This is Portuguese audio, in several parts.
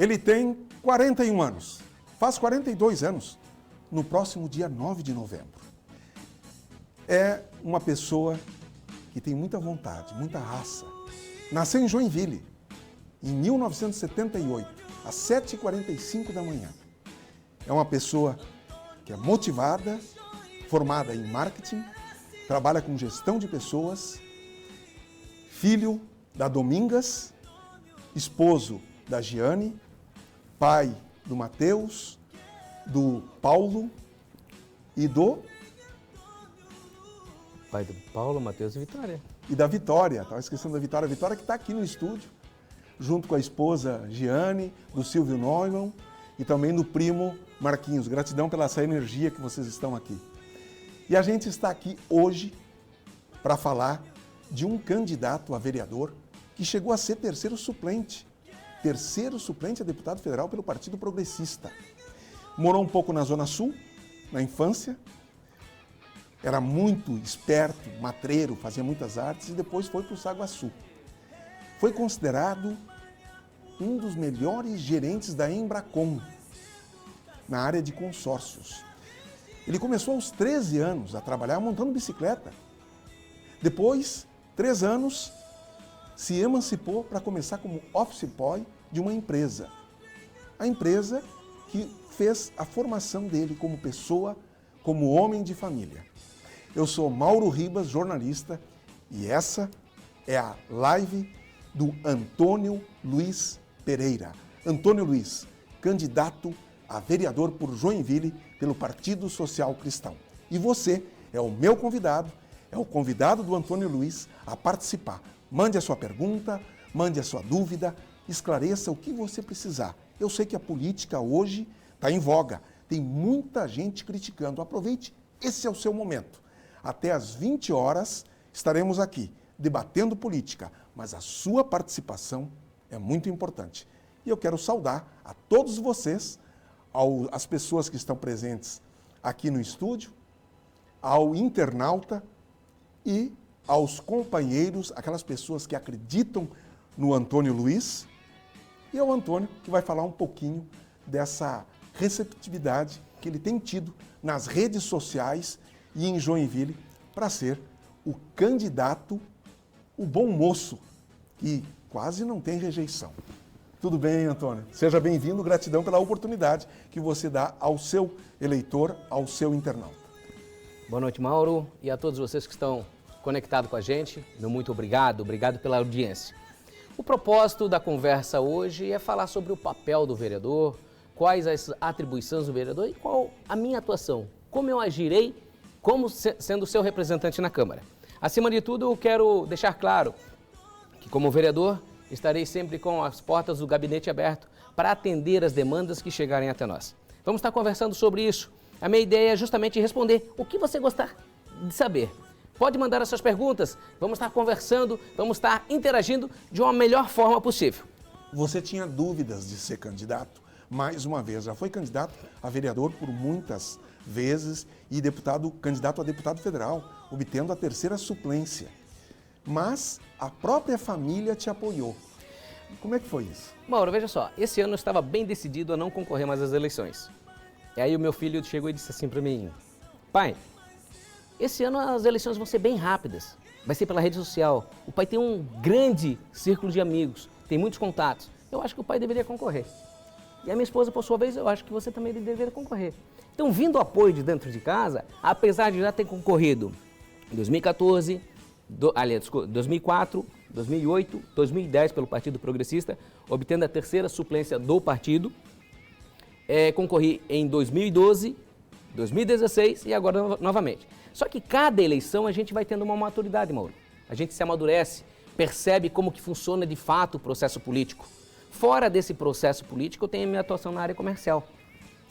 Ele tem 41 anos, faz 42 anos, no próximo dia 9 de novembro. É uma pessoa que tem muita vontade, muita raça. Nasceu em Joinville, em 1978, às 7h45 da manhã. É uma pessoa que é motivada, formada em marketing, trabalha com gestão de pessoas, filho da Domingas, esposo da Giane, pai do Mateus, do Paulo e do... Pai do Paulo, Mateus e Vitória. E da Vitória, estava esquecendo da Vitória. A Vitória que está aqui no estúdio, junto com a esposa Giane, do Silvio Neumann e também do primo Marquinhos. Gratidão pela essa energia que vocês estão aqui. E a gente está aqui hoje para falar de um candidato a vereador que chegou a ser terceiro suplente a deputado federal pelo Partido Progressista. Morou um pouco na Zona Sul, na infância, era muito esperto, matreiro, fazia muitas artes e depois foi para o Saguaçu. Foi considerado um dos melhores gerentes da Embracon, na área de consórcios. Ele começou aos 13 anos a trabalhar montando bicicleta. Depois, 3 anos, se emancipou para começar como office boy de uma empresa. A empresa que fez a formação dele como pessoa, como homem de família. Eu sou Mauro Ribas, jornalista, e essa é a live do Antônio Luiz Pereira. Antônio Luiz, candidato a vereador por Joinville pelo Partido Social Cristão. E você é o meu convidado, é o convidado do Antônio Luiz a participar. Mande a sua pergunta, mande a sua dúvida, esclareça o que você precisar. Eu sei que a política hoje está em voga, tem muita gente criticando. Aproveite, esse é o seu momento. Até às 20 horas estaremos aqui debatendo política, mas a sua participação é muito importante. E eu quero saudar a todos vocês, as pessoas que estão presentes aqui no estúdio, ao internauta e aos companheiros, aquelas pessoas que acreditam no Antônio Luiz, e ao Antônio, que vai falar um pouquinho dessa receptividade que ele tem tido nas redes sociais e em Joinville para ser o candidato, o bom moço, que quase não tem rejeição. Tudo bem, Antônio? Seja bem-vindo, gratidão pela oportunidade que você dá ao seu eleitor, ao seu internauta. Boa noite, Mauro, e a todos vocês que estão conectados com a gente, meu muito obrigado pela audiência. O propósito da conversa hoje é falar sobre o papel do vereador, quais as atribuições do vereador e qual a minha atuação, como eu agirei como sendo seu representante na Câmara. Acima de tudo, eu quero deixar claro que, como vereador, estarei sempre com as portas do gabinete aberto para atender as demandas que chegarem até nós. Vamos estar conversando sobre isso. A minha ideia é justamente responder o que você gostar de saber. Pode mandar as suas perguntas, vamos estar conversando, vamos estar interagindo de uma melhor forma possível. Você tinha dúvidas de ser candidato? Mais uma vez, já foi candidato a vereador por muitas vezes e candidato a deputado federal, obtendo a terceira suplência. Mas a própria família te apoiou. Como é que foi isso? Mauro, veja só, esse ano eu estava bem decidido a não concorrer mais às eleições. E aí o meu filho chegou e disse assim para mim: pai, esse ano as eleições vão ser bem rápidas, vai ser pela rede social. O pai tem um grande círculo de amigos, tem muitos contatos. Eu acho que o pai deveria concorrer. E a minha esposa, por sua vez, eu acho que você também deveria concorrer. Então, vindo o apoio de dentro de casa, apesar de já ter concorrido em 2014, 2004, 2008, 2010 pelo Partido Progressista, obtendo a terceira suplência do partido, concorri em 2012, 2016 e agora novamente. Só que cada eleição a gente vai tendo uma maturidade, Mauro. A gente se amadurece, percebe como que funciona de fato o processo político. Fora desse processo político, eu tenho a minha atuação na área comercial.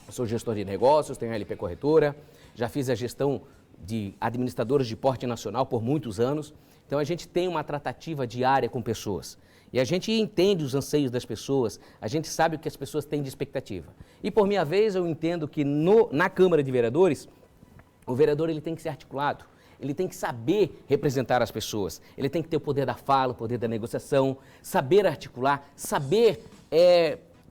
Eu sou gestor de negócios, tenho a LP Corretora, já fiz a gestão de administradores de porte nacional por muitos anos. Então a gente tem uma tratativa diária com pessoas. E a gente entende os anseios das pessoas, a gente sabe o que as pessoas têm de expectativa. E por minha vez, eu entendo que na Câmara de Vereadores, o vereador ele tem que ser articulado, ele tem que saber representar as pessoas, ele tem que ter o poder da fala, o poder da negociação, saber articular, saber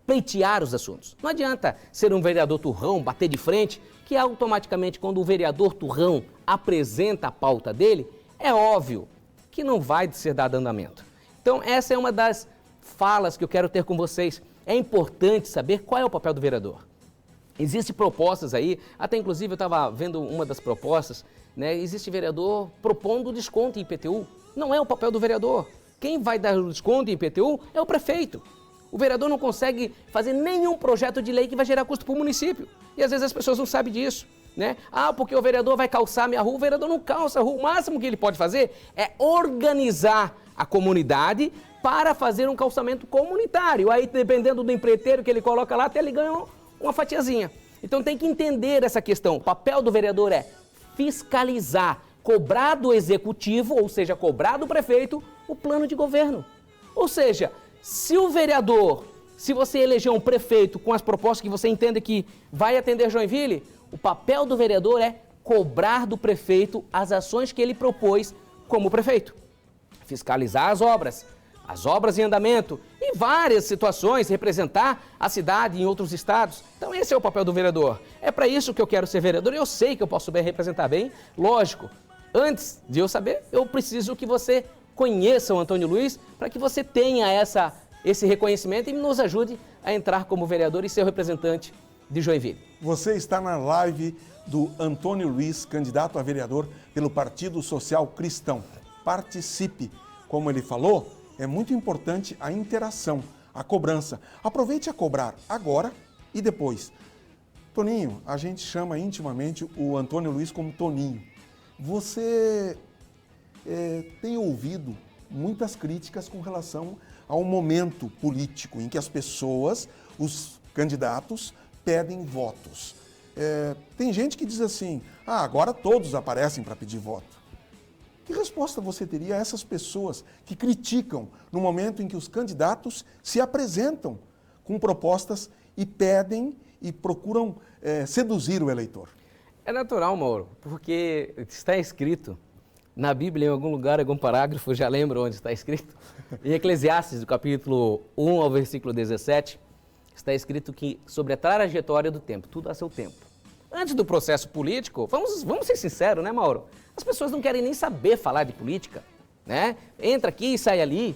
pleitear os assuntos. Não adianta ser um vereador turrão, bater de frente, que automaticamente quando o vereador turrão apresenta a pauta dele, é óbvio que não vai ser dado andamento. Então essa é uma das falas que eu quero ter com vocês. É importante saber qual é o papel do vereador. Existem propostas aí, até inclusive eu estava vendo uma das propostas, né? Existe vereador propondo desconto em IPTU. Não é o papel do vereador. Quem vai dar o desconto em IPTU é o prefeito. O vereador não consegue fazer nenhum projeto de lei que vai gerar custo para o município. E às vezes as pessoas não sabem disso, né? Ah, porque o vereador vai calçar minha rua. O vereador não calça a rua. O máximo que ele pode fazer é organizar a comunidade para fazer um calçamento comunitário. Aí, dependendo do empreiteiro que ele coloca lá, até ele ganha uma fatiazinha. Então tem que entender essa questão. O papel do vereador é fiscalizar, cobrar do executivo, ou seja, cobrar do prefeito, o plano de governo. Ou seja, se o vereador, se você eleger um prefeito com as propostas que você entende que vai atender Joinville, o papel do vereador é cobrar do prefeito as ações que ele propôs como prefeito. Fiscalizar as obras em andamento, em várias situações, representar a cidade em outros estados. Então esse é o papel do vereador. É para isso que eu quero ser vereador e eu sei que eu posso representar bem, lógico. Antes de eu saber, eu preciso que você conheça o Antônio Luiz para que você tenha esse reconhecimento e nos ajude a entrar como vereador e ser o representante de Joinville. Você está na live do Antônio Luiz, candidato a vereador pelo Partido Social Cristão. Participe. Como ele falou, é muito importante a interação, a cobrança. Aproveite a cobrar agora e depois. Toninho, a gente chama intimamente o Antônio Luiz como Toninho. Você tem ouvido muitas críticas com relação ao momento político em que as pessoas, os candidatos, pedem votos. Tem gente que diz assim, agora todos aparecem para pedir voto. Que resposta você teria a essas pessoas que criticam no momento em que os candidatos se apresentam com propostas e pedem e procuram seduzir o eleitor? É natural, Mauro, porque está escrito na Bíblia, em algum lugar, algum parágrafo, já lembro onde está escrito, em Eclesiastes, do capítulo 1 ao versículo 17, está escrito que sobre a trajetória do tempo, tudo a seu tempo. Antes do processo político, vamos ser sinceros, né, Mauro? As pessoas não querem nem saber falar de política, né? Entra aqui e sai ali.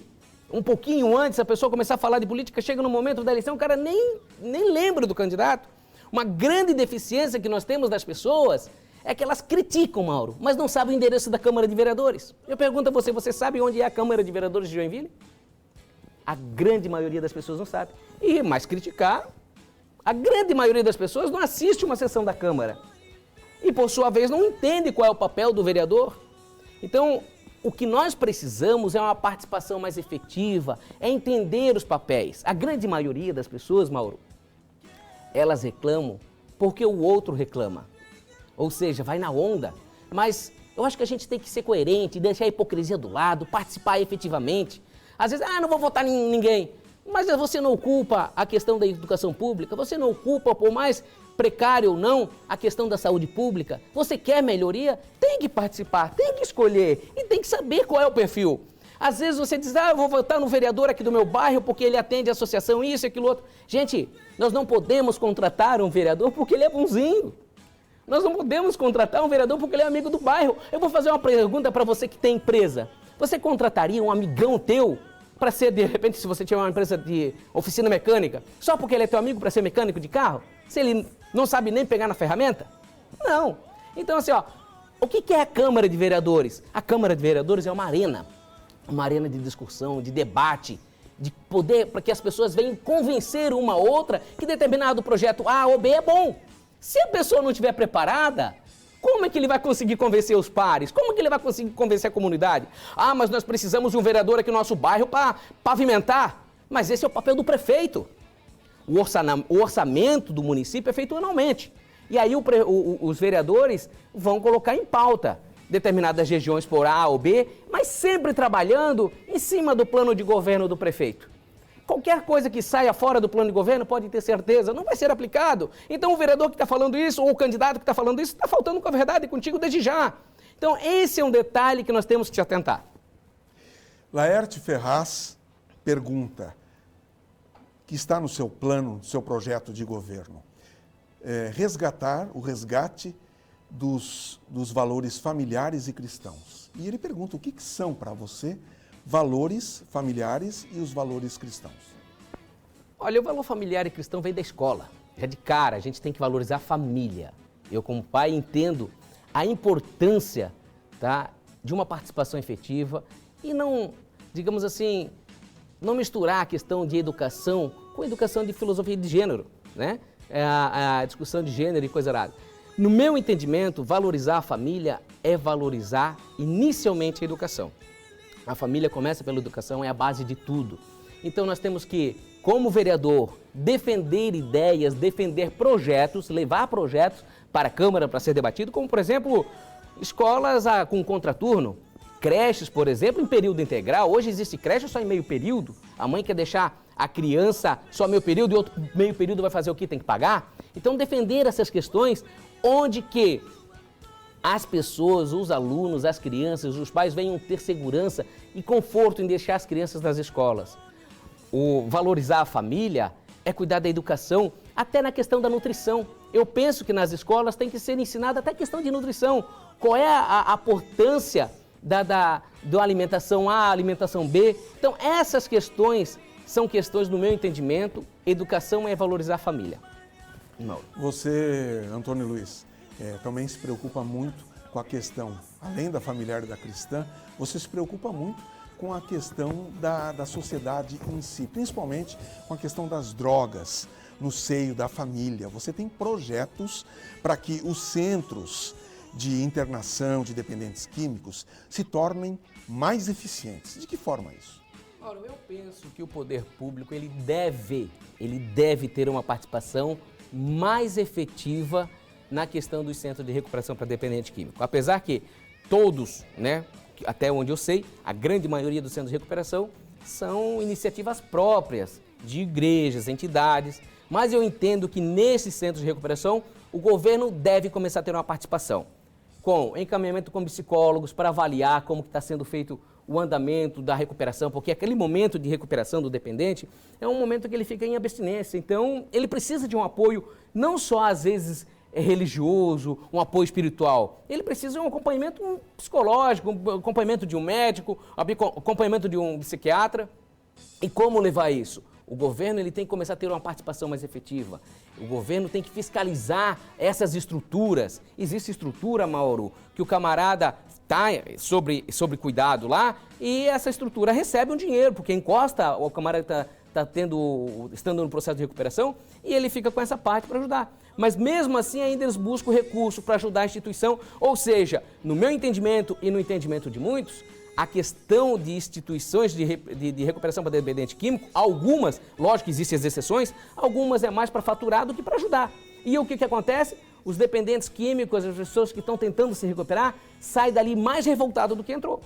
Um pouquinho antes, a pessoa começar a falar de política, chega no momento da eleição, o cara nem lembra do candidato. Uma grande deficiência que nós temos das pessoas é que elas criticam, Mauro, mas não sabem o endereço da Câmara de Vereadores. Eu pergunto a você, você sabe onde é a Câmara de Vereadores de Joinville? A grande maioria das pessoas não sabe. E mais criticar, a grande maioria das pessoas não assiste uma sessão da Câmara. E, por sua vez, não entende qual é o papel do vereador. Então, o que nós precisamos é uma participação mais efetiva, é entender os papéis. A grande maioria das pessoas, Mauro, elas reclamam porque o outro reclama. Ou seja, vai na onda. Mas eu acho que a gente tem que ser coerente, deixar a hipocrisia do lado, participar efetivamente. Às vezes, não vou votar em ninguém. Mas você não ocupa a questão da educação pública, você não ocupa, por mais precário ou não, a questão da saúde pública. Você quer melhoria? Tem que participar, tem que escolher e tem que saber qual é o perfil. Às vezes você diz, eu vou votar no vereador aqui do meu bairro porque ele atende a associação, isso e aquilo outro. Gente, nós não podemos contratar um vereador porque ele é bonzinho. Nós não podemos contratar um vereador porque ele é amigo do bairro. Eu vou fazer uma pergunta para você que tem empresa. Você contrataria um amigão teu para ser, de repente, se você tiver uma empresa de oficina mecânica, só porque ele é teu amigo para ser mecânico de carro? Se ele não sabe nem pegar na ferramenta? Não. Então, assim, o que é a Câmara de Vereadores? A Câmara de Vereadores é uma arena de discussão, de debate, de poder, para que as pessoas venham convencer uma outra que determinado projeto A ou B é bom. Se a pessoa não estiver preparada, como é que ele vai conseguir convencer os pares? Como é que ele vai conseguir convencer a comunidade? Mas nós precisamos de um vereador aqui no nosso bairro para pavimentar. Mas esse é o papel do prefeito. O orçamento do município é feito anualmente. E aí os vereadores vão colocar em pauta determinadas regiões por A ou B, mas sempre trabalhando em cima do plano de governo do prefeito. Qualquer coisa que saia fora do plano de governo, pode ter certeza, não vai ser aplicado. Então o vereador que está falando isso, ou o candidato que está falando isso, está faltando com a verdade contigo desde já. Então esse é um detalhe que nós temos que te atentar. Laerte Ferraz pergunta, que está no seu plano, no seu projeto de governo? O resgate dos valores familiares e cristãos. E ele pergunta o que são para você valores familiares e os valores cristãos. Olha, o valor familiar e cristão vem da escola. Já de cara, a gente tem que valorizar a família. Eu, como pai, entendo a importância, tá, de uma participação efetiva e não, digamos assim, não misturar a questão de educação com a educação de filosofia de gênero, né? A discussão de gênero e coisa errada. No meu entendimento, valorizar a família é valorizar inicialmente a educação. A família começa pela educação, é a base de tudo. Então nós temos que, como vereador, defender ideias, defender projetos, levar projetos para a Câmara para ser debatido, como por exemplo, escolas com contraturno, creches, por exemplo, em período integral. Hoje existe creche só em meio período. A mãe quer deixar a criança só meio período e outro meio período vai fazer o que tem que pagar. Então defender essas questões onde que as pessoas, os alunos, as crianças, os pais venham ter segurança e conforto em deixar as crianças nas escolas. O valorizar a família é cuidar da educação, até na questão da nutrição. Eu penso que nas escolas tem que ser ensinada até a questão de nutrição. Qual é a importância da alimentação A, alimentação B? Então, essas questões são questões, no meu entendimento, educação é valorizar a família. Mauro. Você, Antônio Luiz, também se preocupa muito com a questão, além da familiar e da cristã, você se preocupa muito com a questão da sociedade em si, principalmente com a questão das drogas no seio da família. Você tem projetos para que os centros de internação de dependentes químicos se tornem mais eficientes. De que forma isso? Ora, eu penso que o poder público ele deve ter uma participação mais efetiva na questão dos centros de recuperação para dependente químico. Apesar que todos, né, até onde eu sei, a grande maioria dos centros de recuperação são iniciativas próprias de igrejas, entidades, mas eu entendo que nesses centros de recuperação o governo deve começar a ter uma participação, com encaminhamento com psicólogos para avaliar como está sendo feito o andamento da recuperação, porque aquele momento de recuperação do dependente é um momento que ele fica em abstinência, então ele precisa de um apoio não só às vezes religioso, um apoio espiritual, ele precisa de um acompanhamento psicológico, um acompanhamento de um médico, acompanhamento de um psiquiatra. E como levar isso? O governo ele tem que começar a ter uma participação mais efetiva. O governo tem que fiscalizar essas estruturas. Existe estrutura, Mauro, que o camarada está sobre cuidado lá e essa estrutura recebe um dinheiro, porque encosta, o camarada está estando no processo de recuperação e ele fica com essa parte para ajudar. Mas mesmo assim ainda eles buscam recurso para ajudar a instituição, ou seja, no meu entendimento e no entendimento de muitos, a questão de instituições de recuperação para dependente químico, algumas, lógico que existem as exceções, algumas é mais para faturar do que para ajudar. E o que acontece? Os dependentes químicos, as pessoas que estão tentando se recuperar, saem dali mais revoltados do que entrou.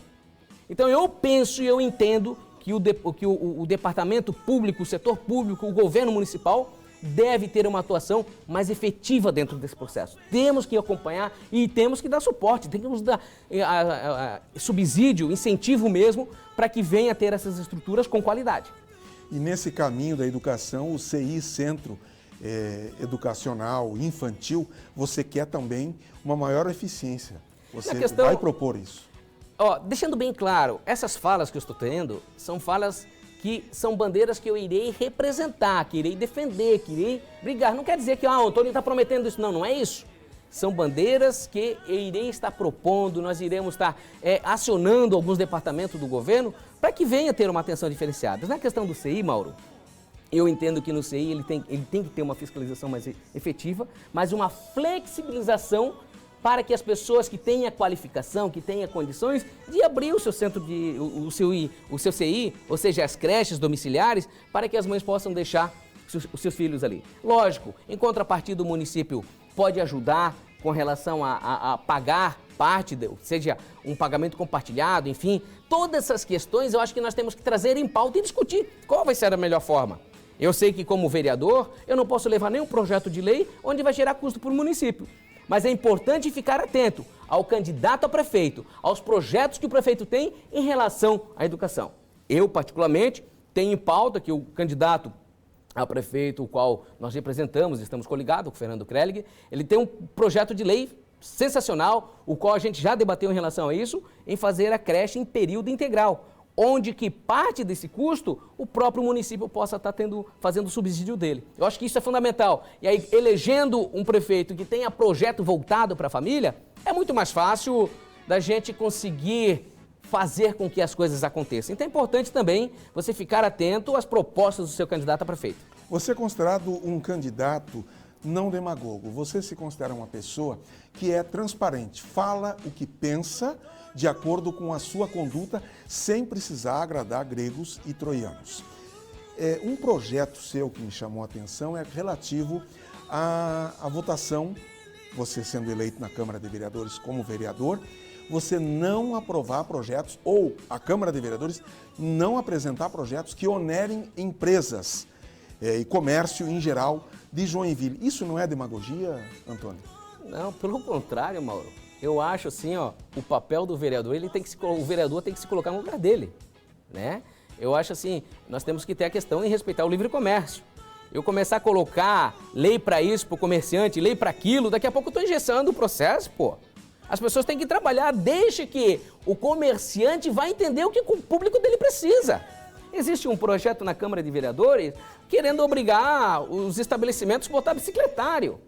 Então eu penso e eu entendo que o departamento público, o setor público, o governo municipal deve ter uma atuação mais efetiva dentro desse processo. Temos que acompanhar e temos que dar suporte, temos que dar subsídio, incentivo mesmo, para que venha a ter essas estruturas com qualidade. E nesse caminho da educação, o CI, Centro Educacional Infantil, você quer também uma maior eficiência. Você vai propor isso? Deixando bem claro, essas falas que eu estou tendo são falas que são bandeiras que eu irei representar, que irei defender, que irei brigar. Não quer dizer que o Antônio está prometendo isso, não é isso. São bandeiras que eu irei estar propondo, nós iremos estar acionando alguns departamentos do governo para que venha ter uma atenção diferenciada. Na questão do CI, Mauro, eu entendo que no CI ele tem que ter uma fiscalização mais efetiva, mas uma flexibilização para que as pessoas que têm a qualificação, que têm as condições de abrir o seu centro o seu CI, ou seja, as creches domiciliares, para que as mães possam deixar os seus filhos ali. Lógico, em contrapartida o município pode ajudar com relação a pagar parte, seja um pagamento compartilhado, enfim, todas essas questões eu acho que nós temos que trazer em pauta e discutir qual vai ser a melhor forma. Eu sei que como vereador eu não posso levar nenhum projeto de lei onde vai gerar custo para o município. Mas é importante ficar atento ao candidato a prefeito, aos projetos que o prefeito tem em relação à educação. Eu, particularmente, tenho em pauta que o candidato ao prefeito, o qual nós representamos, estamos coligados com o Fernando Krellig, ele tem um projeto de lei sensacional, o qual a gente já debateu em relação a isso, em fazer a creche em período integral, onde que parte desse custo o próprio município possa estar fazendo o subsídio dele. Eu acho que isso é fundamental. E aí, elegendo um prefeito que tenha projeto voltado para a família, é muito mais fácil da gente conseguir fazer com que as coisas aconteçam. Então é importante também você ficar atento às propostas do seu candidato a prefeito. Você é considerado um candidato não demagogo. Você se considera uma pessoa que é transparente, fala o que pensa de acordo com a sua conduta, sem precisar agradar gregos e troianos. Um projeto seu que me chamou a atenção é relativo à votação, você sendo eleito na Câmara de Vereadores como vereador, você não aprovar projetos, ou a Câmara de Vereadores não apresentar projetos que onerem empresas e comércio em geral de Joinville. Isso não é demagogia, Antônio? Não, pelo contrário, Mauro. Eu acho assim, ó, o papel do vereador, o vereador tem que se colocar no lugar dele, né? Eu acho assim, nós temos que ter a questão em respeitar o livre comércio. Eu começar a colocar lei para isso, para o comerciante, lei para aquilo, daqui a pouco eu estou engessando o processo, pô. As pessoas têm que trabalhar, deixe que o comerciante vá entender o que o público dele precisa. Existe um projeto na Câmara de Vereadores querendo obrigar os estabelecimentos a botar bicicletário.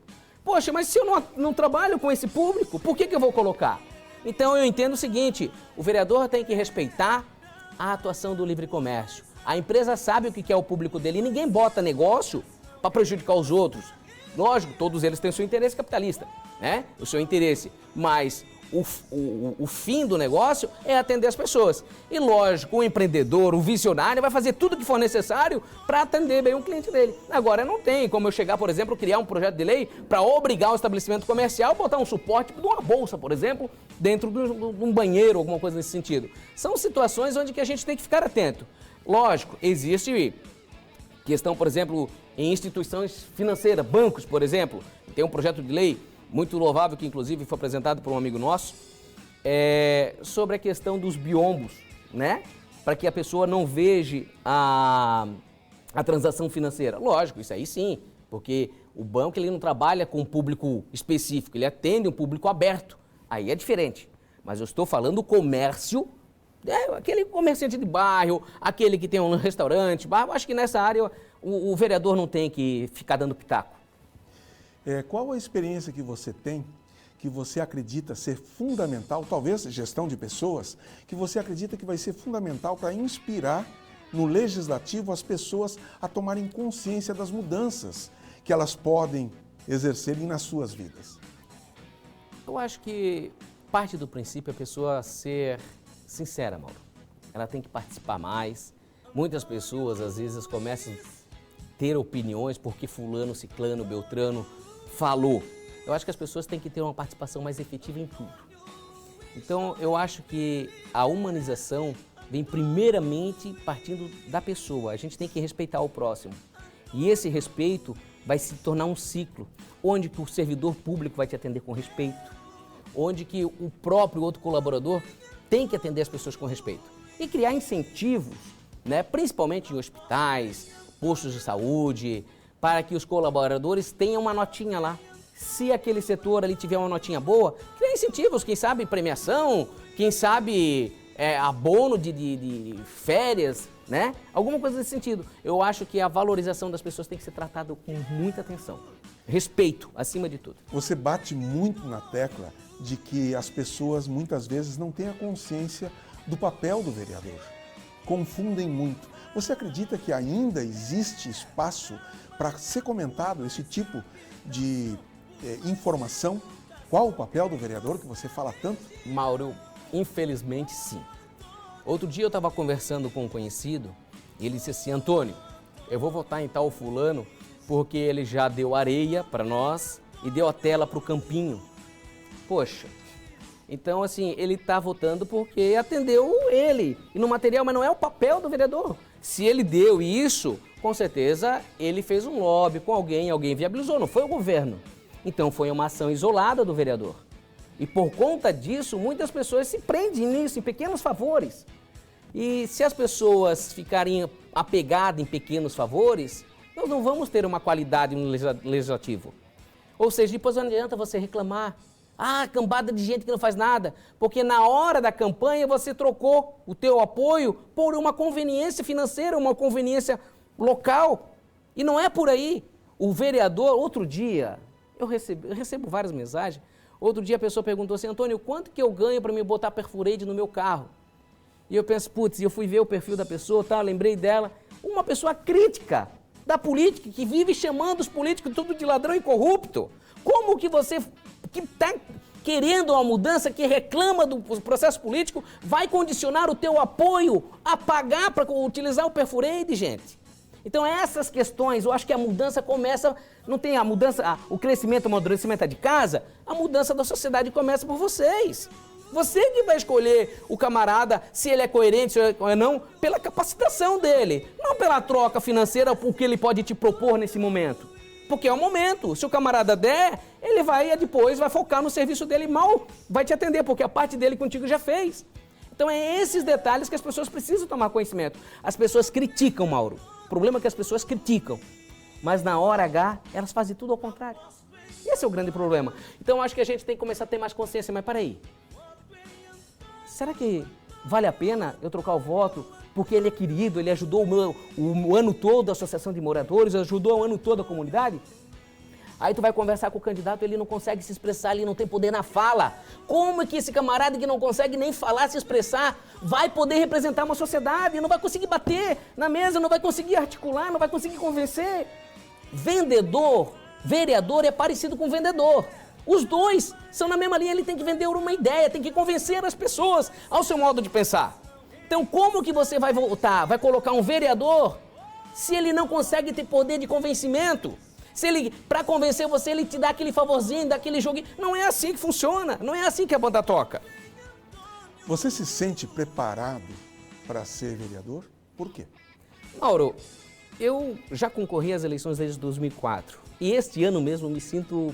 Poxa, mas se eu não trabalho com esse público, por que eu vou colocar? Então eu entendo o seguinte, o vereador tem que respeitar a atuação do livre comércio. A empresa sabe o que é o público dele e ninguém bota negócio para prejudicar os outros. Lógico, todos eles têm o seu interesse capitalista, né? O seu interesse, mas o fim do negócio é atender as pessoas. E lógico, o empreendedor, o visionário vai fazer tudo o que for necessário para atender bem o cliente dele. Agora, não tem como eu chegar, por exemplo, criar um projeto de lei para obrigar o estabelecimento comercial a botar um suporte de uma bolsa, por exemplo, dentro de um banheiro, alguma coisa nesse sentido. São situações onde que a gente tem que ficar atento. Lógico, existe questão, por exemplo, em instituições financeiras, bancos, por exemplo, tem um projeto de lei muito louvável, que inclusive foi apresentado por um amigo nosso, sobre a questão dos biombos, né? Para que a pessoa não veja a transação financeira. Lógico, isso aí sim, porque o banco ele não trabalha com um público específico, ele atende um público aberto. Aí é diferente. Mas eu estou falando do comércio, aquele comerciante de bairro, aquele que tem um restaurante, bar. Acho que nessa área o vereador não tem que ficar dando pitaco. Qual a experiência que você tem, que você acredita ser fundamental, talvez gestão de pessoas, que você acredita que vai ser fundamental para inspirar no legislativo as pessoas a tomarem consciência das mudanças que elas podem exercerem nas suas vidas? Eu acho que parte do princípio é a pessoa ser sincera, Mauro. Ela tem que participar mais. Muitas pessoas, às vezes, começam a ter opiniões porque fulano, ciclano, beltrano falou. Eu acho que as pessoas têm que ter uma participação mais efetiva em tudo. Então, eu acho que a humanização vem primeiramente partindo da pessoa. A gente tem que respeitar o próximo. E esse respeito vai se tornar um ciclo, onde que o servidor público vai te atender com respeito, onde que o próprio outro colaborador tem que atender as pessoas com respeito. E criar incentivos, né, principalmente em hospitais, postos de saúde, para que os colaboradores tenham uma notinha lá. Se aquele setor ali tiver uma notinha boa, criar incentivos, quem sabe premiação, quem sabe abono de férias, né? Alguma coisa nesse sentido. Eu acho que a valorização das pessoas tem que ser tratada com muita atenção. Respeito, acima de tudo. Você bate muito na tecla de que as pessoas muitas vezes não têm a consciência do papel do vereador. Confundem muito. Você acredita que ainda existe espaço para ser comentado esse tipo de informação? Qual o papel do vereador que você fala tanto? Mauro, infelizmente sim. Outro dia eu estava conversando com um conhecido e ele disse assim: Antônio, eu vou votar em tal fulano porque ele já deu areia para nós e deu a tela para o campinho. Poxa, então assim, ele está votando porque atendeu ele e no material, mas não é o papel do vereador. Se ele deu isso, com certeza ele fez um lobby com alguém viabilizou, não foi o governo. Então foi uma ação isolada do vereador. E por conta disso, muitas pessoas se prendem nisso, em pequenos favores. E se as pessoas ficarem apegadas em pequenos favores, nós não vamos ter uma qualidade no legislativo. Ou seja, depois não adianta você reclamar. Ah, cambada de gente que não faz nada, porque na hora da campanha você trocou o teu apoio por uma conveniência financeira, uma conveniência local. E não é por aí. O vereador, outro dia, eu recebo várias mensagens, outro dia a pessoa perguntou assim, Antônio, quanto que eu ganho para me botar perforate no meu carro? E eu penso, putz, eu fui ver o perfil da pessoa, tá, lembrei dela, uma pessoa crítica da política, que vive chamando os políticos tudo de ladrão e corrupto. Como que você, que está querendo uma mudança, que reclama do processo político, vai condicionar o teu apoio a pagar para utilizar o perforate, gente? Então essas questões, eu acho que a mudança começa, não tem a mudança, o crescimento, o amadurecimento é de casa, a mudança da sociedade começa por vocês. Você que vai escolher o camarada, se ele é coerente ou não, pela capacitação dele, não pela troca financeira, o que ele pode te propor nesse momento. Porque é o momento, se o camarada der, ele vai depois, vai focar no serviço dele, mal vai te atender, porque a parte dele contigo já fez. Então é esses detalhes que as pessoas precisam tomar conhecimento. As pessoas criticam, Mauro. O problema é que as pessoas criticam, mas na hora H, elas fazem tudo ao contrário. Esse é o grande problema. Então acho que a gente tem que começar a ter mais consciência, mas peraí. Será que vale a pena eu trocar o voto porque ele é querido, ele ajudou o ano todo a associação de moradores, ajudou o ano todo a comunidade? Aí tu vai conversar com o candidato, ele não consegue se expressar, ele não tem poder na fala. Como é que esse camarada que não consegue nem falar, se expressar, vai poder representar uma sociedade? Não vai conseguir bater na mesa, não vai conseguir articular, não vai conseguir convencer. Vendedor, vereador é parecido com vendedor. Os dois são na mesma linha, ele tem que vender uma ideia, tem que convencer as pessoas ao seu modo de pensar. Então como que você vai votar, vai colocar um vereador se ele não consegue ter poder de convencimento? Se ele, para convencer você, ele te dá aquele favorzinho, dá aquele joguinho. Não é assim que funciona, não é assim que a banda toca. Você se sente preparado para ser vereador? Por quê? Mauro, eu já concorri às eleições desde 2004 e este ano mesmo me sinto,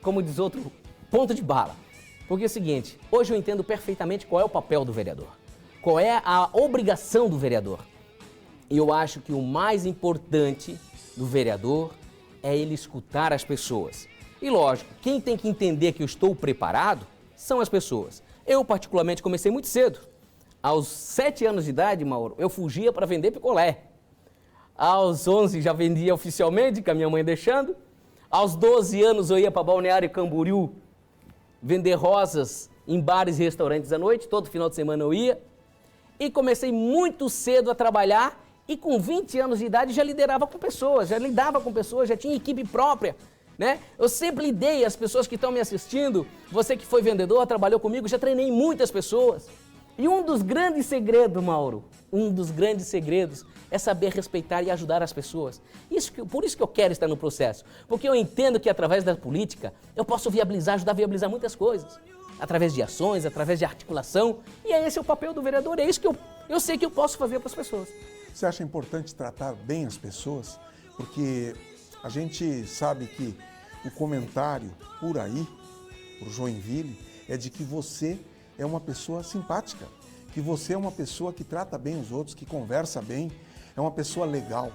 como diz outro, ponto de bala. Porque é o seguinte, hoje eu entendo perfeitamente qual é o papel do vereador, qual é a obrigação do vereador. E eu acho que o mais importante do vereador é ele escutar as pessoas. E lógico, quem tem que entender que eu estou preparado são as pessoas. Eu particularmente comecei muito cedo. Aos 7 anos de idade, Mauro, eu fugia para vender picolé. Aos 11 já vendia oficialmente, com a minha mãe deixando. Aos 12 anos eu ia para Balneário Camboriú vender rosas em bares e restaurantes à noite, todo final de semana eu ia. E comecei muito cedo a trabalhar e com 20 anos de idade já liderava com pessoas, já lidava com pessoas, já tinha equipe própria, né? Eu sempre lidei, as pessoas que estão me assistindo, você que foi vendedor, trabalhou comigo, já treinei muitas pessoas. E um dos grandes segredos, Mauro, um dos grandes segredos é saber respeitar e ajudar as pessoas. Por isso que eu quero estar no processo, porque eu entendo que através da política eu posso viabilizar, ajudar a viabilizar muitas coisas. Através de ações, através de articulação, e esse é o papel do vereador, é isso que eu sei que eu posso fazer para as pessoas. Você acha importante tratar bem as pessoas? Porque a gente sabe que o comentário por aí, por Joinville, é de que você é uma pessoa simpática, que você é uma pessoa que trata bem os outros, que conversa bem, é uma pessoa legal.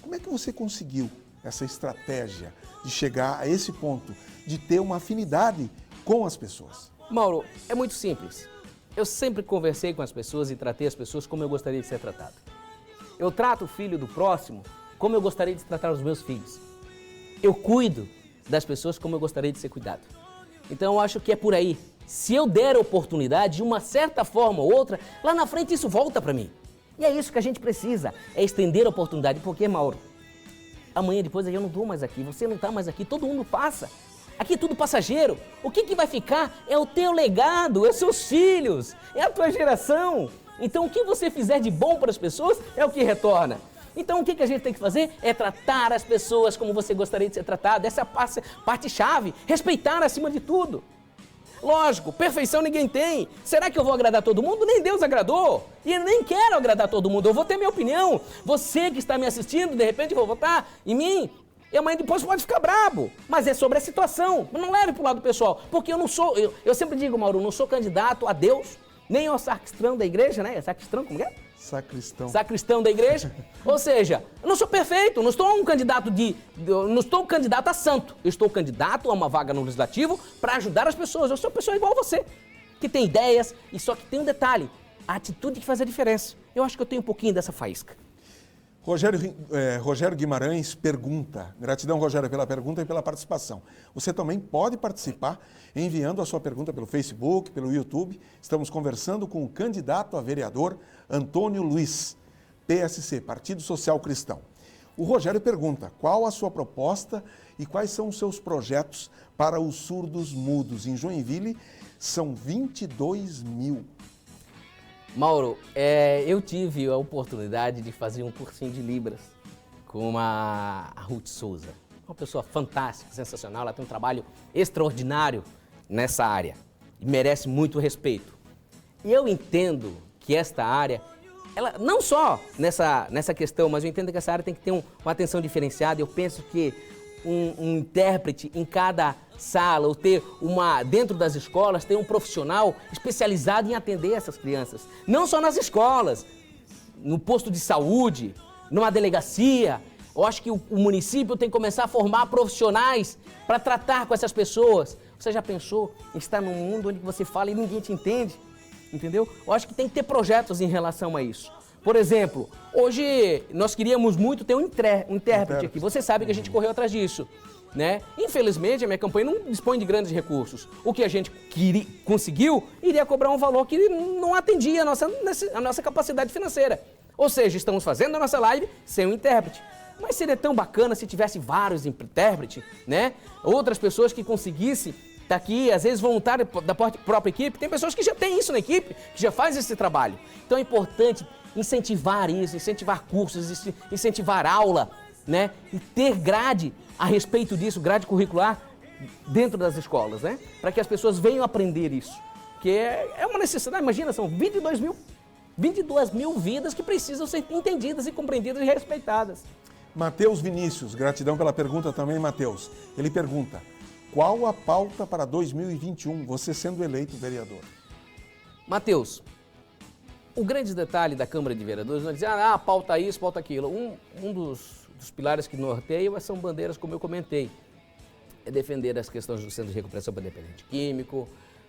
Como é que você conseguiu essa estratégia de chegar a esse ponto, de ter uma afinidade com as pessoas? Mauro, é muito simples. Eu sempre conversei com as pessoas e tratei as pessoas como eu gostaria de ser tratado. Eu trato o filho do próximo como eu gostaria de tratar os meus filhos. Eu cuido das pessoas como eu gostaria de ser cuidado. Então eu acho que é por aí. Se eu der a oportunidade, de uma certa forma ou outra, lá na frente isso volta para mim. E é isso que a gente precisa, é estender a oportunidade. Porque, Mauro, amanhã depois eu não estou mais aqui, você não está mais aqui, todo mundo passa. Aqui é tudo passageiro. O que vai ficar é o teu legado, é os seus filhos, é a tua geração. Então, o que você fizer de bom para as pessoas é o que retorna. Então, o que a gente tem que fazer é tratar as pessoas como você gostaria de ser tratado. Essa é a parte-chave. Respeitar acima de tudo. Lógico, perfeição ninguém tem. Será que eu vou agradar todo mundo? Nem Deus agradou. E eu nem quero agradar todo mundo. Eu vou ter minha opinião. Você que está me assistindo, de repente, vou votar em mim. E amanhã depois pode ficar brabo. Mas é sobre a situação. Não leve para o lado pessoal. Porque eu não sou... Eu sempre digo, Mauro, não sou candidato a Deus, nem ao sacristão da igreja, né? É sacristão, como é? Sacristão da igreja. Ou seja, eu não sou perfeito, não estou não estou candidato a santo. Eu estou candidato a uma vaga no legislativo para ajudar as pessoas. Eu sou uma pessoa igual a você, que tem ideias, e só que tem um detalhe, a atitude que faz a diferença. Eu acho que eu tenho um pouquinho dessa faísca. Rogério Guimarães pergunta, gratidão Rogério pela pergunta e pela participação. Você também pode participar enviando a sua pergunta pelo Facebook, pelo YouTube. Estamos conversando com o candidato a vereador Antônio Luiz, PSC, Partido Social Cristão. O Rogério pergunta, qual a sua proposta e quais são os seus projetos para os surdos mudos? Em Joinville são 22 mil. Mauro, eu tive a oportunidade de fazer um cursinho de Libras com a Ruth Souza. Uma pessoa fantástica, sensacional, ela tem um trabalho extraordinário nessa área e merece muito respeito. E eu entendo que esta área, ela não só nessa questão, mas eu entendo que essa área tem que ter uma atenção diferenciada. Eu penso que um intérprete em cada sala, ou dentro das escolas, ter um profissional especializado em atender essas crianças. Não só nas escolas, no posto de saúde, numa delegacia. Eu acho que o município tem que começar a formar profissionais para tratar com essas pessoas. Você já pensou em estar num mundo onde você fala e ninguém te entende? Entendeu? Eu acho que tem que ter projetos em relação a isso. Por exemplo, hoje nós queríamos muito ter um intérprete aqui. Você sabe que a gente correu atrás disso, né? Infelizmente, a minha campanha não dispõe de grandes recursos. O que a gente conseguiu iria cobrar um valor que não atendia a nossa capacidade financeira. Ou seja, estamos fazendo a nossa live sem um intérprete. Mas seria tão bacana se tivesse vários intérpretes, né? Outras pessoas que conseguissem estar aqui, às vezes voluntário da própria equipe. Tem pessoas que já têm isso na equipe, que já fazem esse trabalho. Então é importante incentivar isso, incentivar cursos, incentivar aula, né? E ter grade a respeito disso, grade curricular dentro das escolas, né? Para que as pessoas venham aprender isso. Que é uma necessidade, imagina, são 22 mil vidas que precisam ser entendidas e compreendidas e respeitadas. Matheus Vinícius, gratidão pela pergunta também, Matheus. Ele pergunta, qual a pauta para 2021, você sendo eleito vereador? Matheus, o grande detalhe da Câmara de Vereadores não é dizer, pauta isso, pauta aquilo. Um dos pilares que norteiam são bandeiras, como eu comentei. É defender as questões do Centro de Recuperação para Dependente Químico,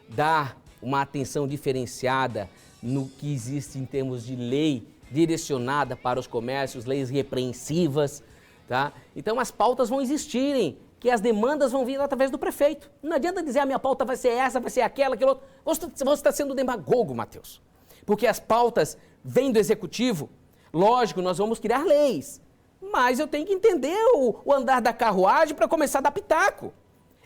dar uma atenção diferenciada no que existe em termos de lei direcionada para os comércios, leis repreensivas, tá? Então as pautas vão existirem, que as demandas vão vir através do prefeito. Não adianta dizer, a minha pauta vai ser essa, vai ser aquela, aquilo outro. Você está sendo demagogo, Matheus. Porque as pautas vêm do executivo. Lógico, nós vamos criar leis, mas eu tenho que entender o andar da carruagem para começar a dar pitaco.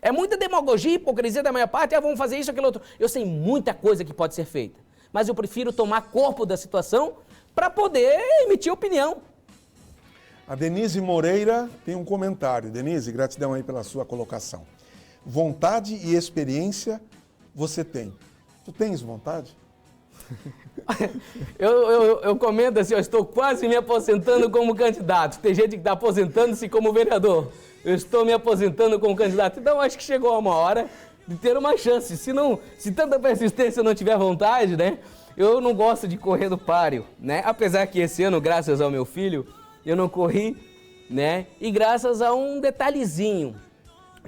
É muita demagogia, hipocrisia da minha parte, vamos fazer isso, aquilo outro. Eu sei muita coisa que pode ser feita, mas eu prefiro tomar corpo da situação para poder emitir opinião. A Denise Moreira tem um comentário. Denise, gratidão aí pela sua colocação. Vontade e experiência você tem. Tu tens vontade? Eu comento assim, eu estou quase me aposentando como candidato. Tem gente que está aposentando-se como vereador. Eu estou me aposentando como candidato. Então acho que chegou uma hora de ter uma chance. Se tanta persistência eu não tiver vontade, né? Eu não gosto de correr no páreo, né? Apesar que esse ano, graças ao meu filho, eu não corri, né? E graças a um detalhezinho,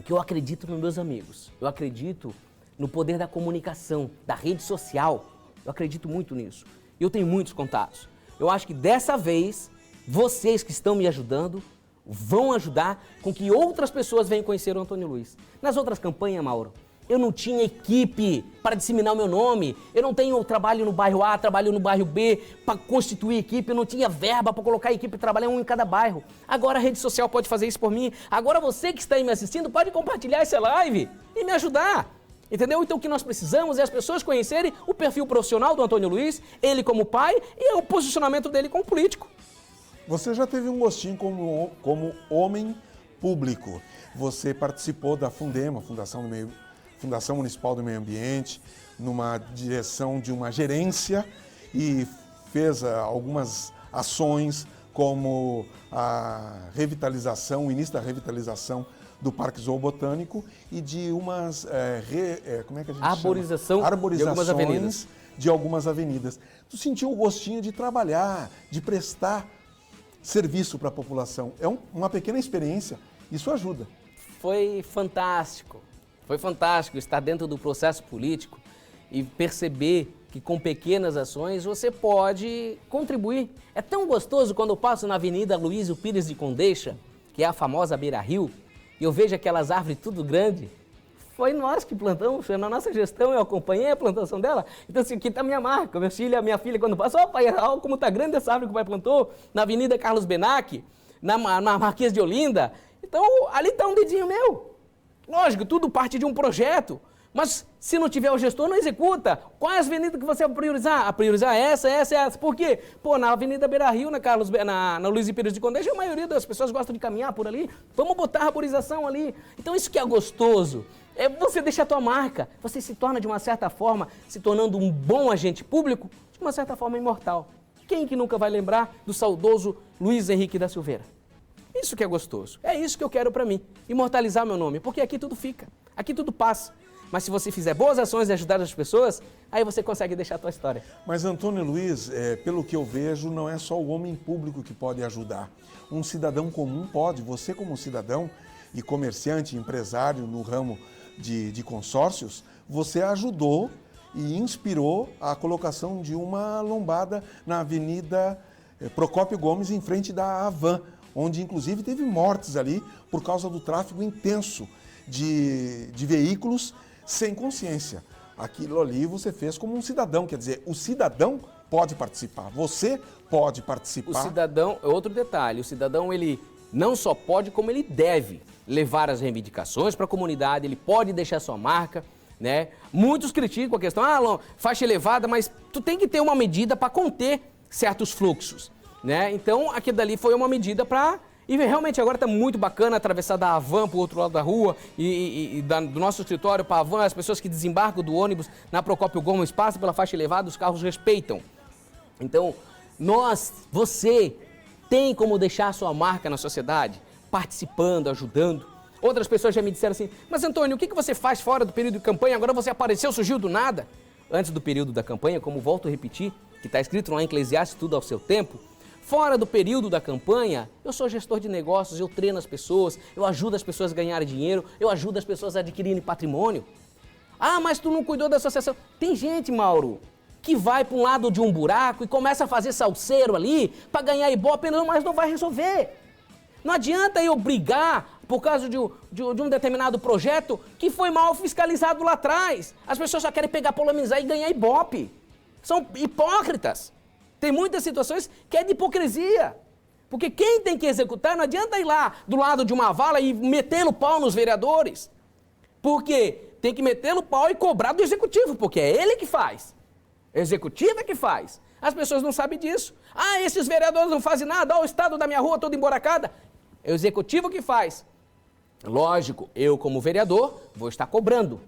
que eu acredito nos meus amigos. Eu acredito no poder da comunicação, da rede social. Eu acredito muito nisso. Eu tenho muitos contatos. Eu acho que dessa vez, vocês que estão me ajudando, vão ajudar com que outras pessoas venham conhecer o Antônio Luiz. Nas outras campanhas, Mauro, eu não tinha equipe para disseminar o meu nome. Eu não tenho trabalho no bairro A, trabalho no bairro B para constituir equipe. Eu não tinha verba para colocar equipe e trabalhar um em cada bairro. Agora a rede social pode fazer isso por mim. Agora você que está aí me assistindo pode compartilhar essa live e me ajudar. Entendeu? Então o que nós precisamos é as pessoas conhecerem o perfil profissional do Antônio Luiz, ele como pai e o posicionamento dele como político. Você já teve um gostinho como homem público. Você participou da Fundema, Fundação Municipal do Meio Ambiente, numa direção de uma gerência e fez algumas ações como a revitalização, o início da revitalização do Parque Zoobotânico e de umas arborização de algumas avenidas. De algumas avenidas. tu sentiu o gostinho de trabalhar, de prestar serviço para a população. É uma pequena experiência, isso ajuda. Foi fantástico estar dentro do processo político e perceber que com pequenas ações você pode contribuir. É tão gostoso quando eu passo na Avenida Luísio Pires de Condeixa, que é a famosa Beira-Rio, e eu vejo aquelas árvores tudo grande. Foi nós que plantamos, foi na nossa gestão, eu acompanhei a plantação dela. Então, assim, aqui está a minha marca. Minha filha, quando passa, ó pai, olha como está grande essa árvore que o pai plantou, na Avenida Carlos Benac, na Marquês de Olinda. Então, ali está um dedinho meu. Lógico, tudo parte de um projeto. Mas se não tiver o gestor, não executa. Qual é a avenida que você vai priorizar? A priorizar essa. Por quê? Pô, na Avenida Beira-Rio, na Luísio Pires de Condeixa, a maioria das pessoas gostam de caminhar por ali. Vamos botar arborização ali. Então isso que é gostoso. É você deixar a tua marca. Você se torna, de uma certa forma, se tornando um bom agente público, de uma certa forma imortal. Quem que nunca vai lembrar do saudoso Luiz Henrique da Silveira? Isso que é gostoso. É isso que eu quero para mim. Imortalizar meu nome. Porque aqui tudo fica. Aqui tudo passa. Mas se você fizer boas ações e ajudar as pessoas, aí você consegue deixar a tua história. Mas, Antônio Luiz, pelo que eu vejo, não é só o homem público que pode ajudar. Um cidadão comum pode. Você, como cidadão e comerciante, empresário no ramo de consórcios, você ajudou e inspirou a colocação de uma lombada na Avenida Procópio Gomes, em frente da Havan, onde, inclusive, teve mortes ali por causa do tráfego intenso de veículos sem consciência. Aquilo ali você fez como um cidadão, quer dizer, o cidadão pode participar, você pode participar. O cidadão, outro detalhe, o cidadão ele não só pode, como ele deve levar as reivindicações para a comunidade, ele pode deixar sua marca, né? Muitos criticam a questão, faixa elevada, mas tu tem que ter uma medida para conter certos fluxos, né? Então, aquilo dali foi uma medida para... E realmente agora está muito bacana atravessar da Havan para o outro lado da rua do nosso escritório para a Havan, as pessoas que desembarcam do ônibus na Procópio Gomes passam pela faixa elevada, os carros respeitam. Então, você tem como deixar a sua marca na sociedade, participando, ajudando. Outras pessoas já me disseram assim, mas Antônio, o que você faz fora do período de campanha? Agora você apareceu, surgiu do nada. Antes do período da campanha, como volto a repetir, que está escrito lá em Eclesiastes, tudo ao seu tempo, fora do período da campanha, eu sou gestor de negócios, eu treino as pessoas, eu ajudo as pessoas a ganharem dinheiro, eu ajudo as pessoas a adquirirem patrimônio. Ah, mas tu não cuidou da associação. Tem gente, Mauro, que vai para um lado de um buraco e começa a fazer salseiro ali para ganhar ibope, mas não vai resolver. Não adianta eu brigar por causa de um determinado projeto que foi mal fiscalizado lá atrás. As pessoas só querem pegar, polemizar e ganhar ibope. São hipócritas. Tem muitas situações que é de hipocrisia. Porque quem tem que executar, não adianta ir lá do lado de uma vala e metê-lo pau nos vereadores. Porque tem que metê-lo pau e cobrar do executivo, porque é ele que faz. O executivo é que faz. As pessoas não sabem disso. Ah, esses vereadores não fazem nada, ó, o estado da minha rua todo emboracada. É o executivo que faz. Lógico, eu como vereador vou estar cobrando.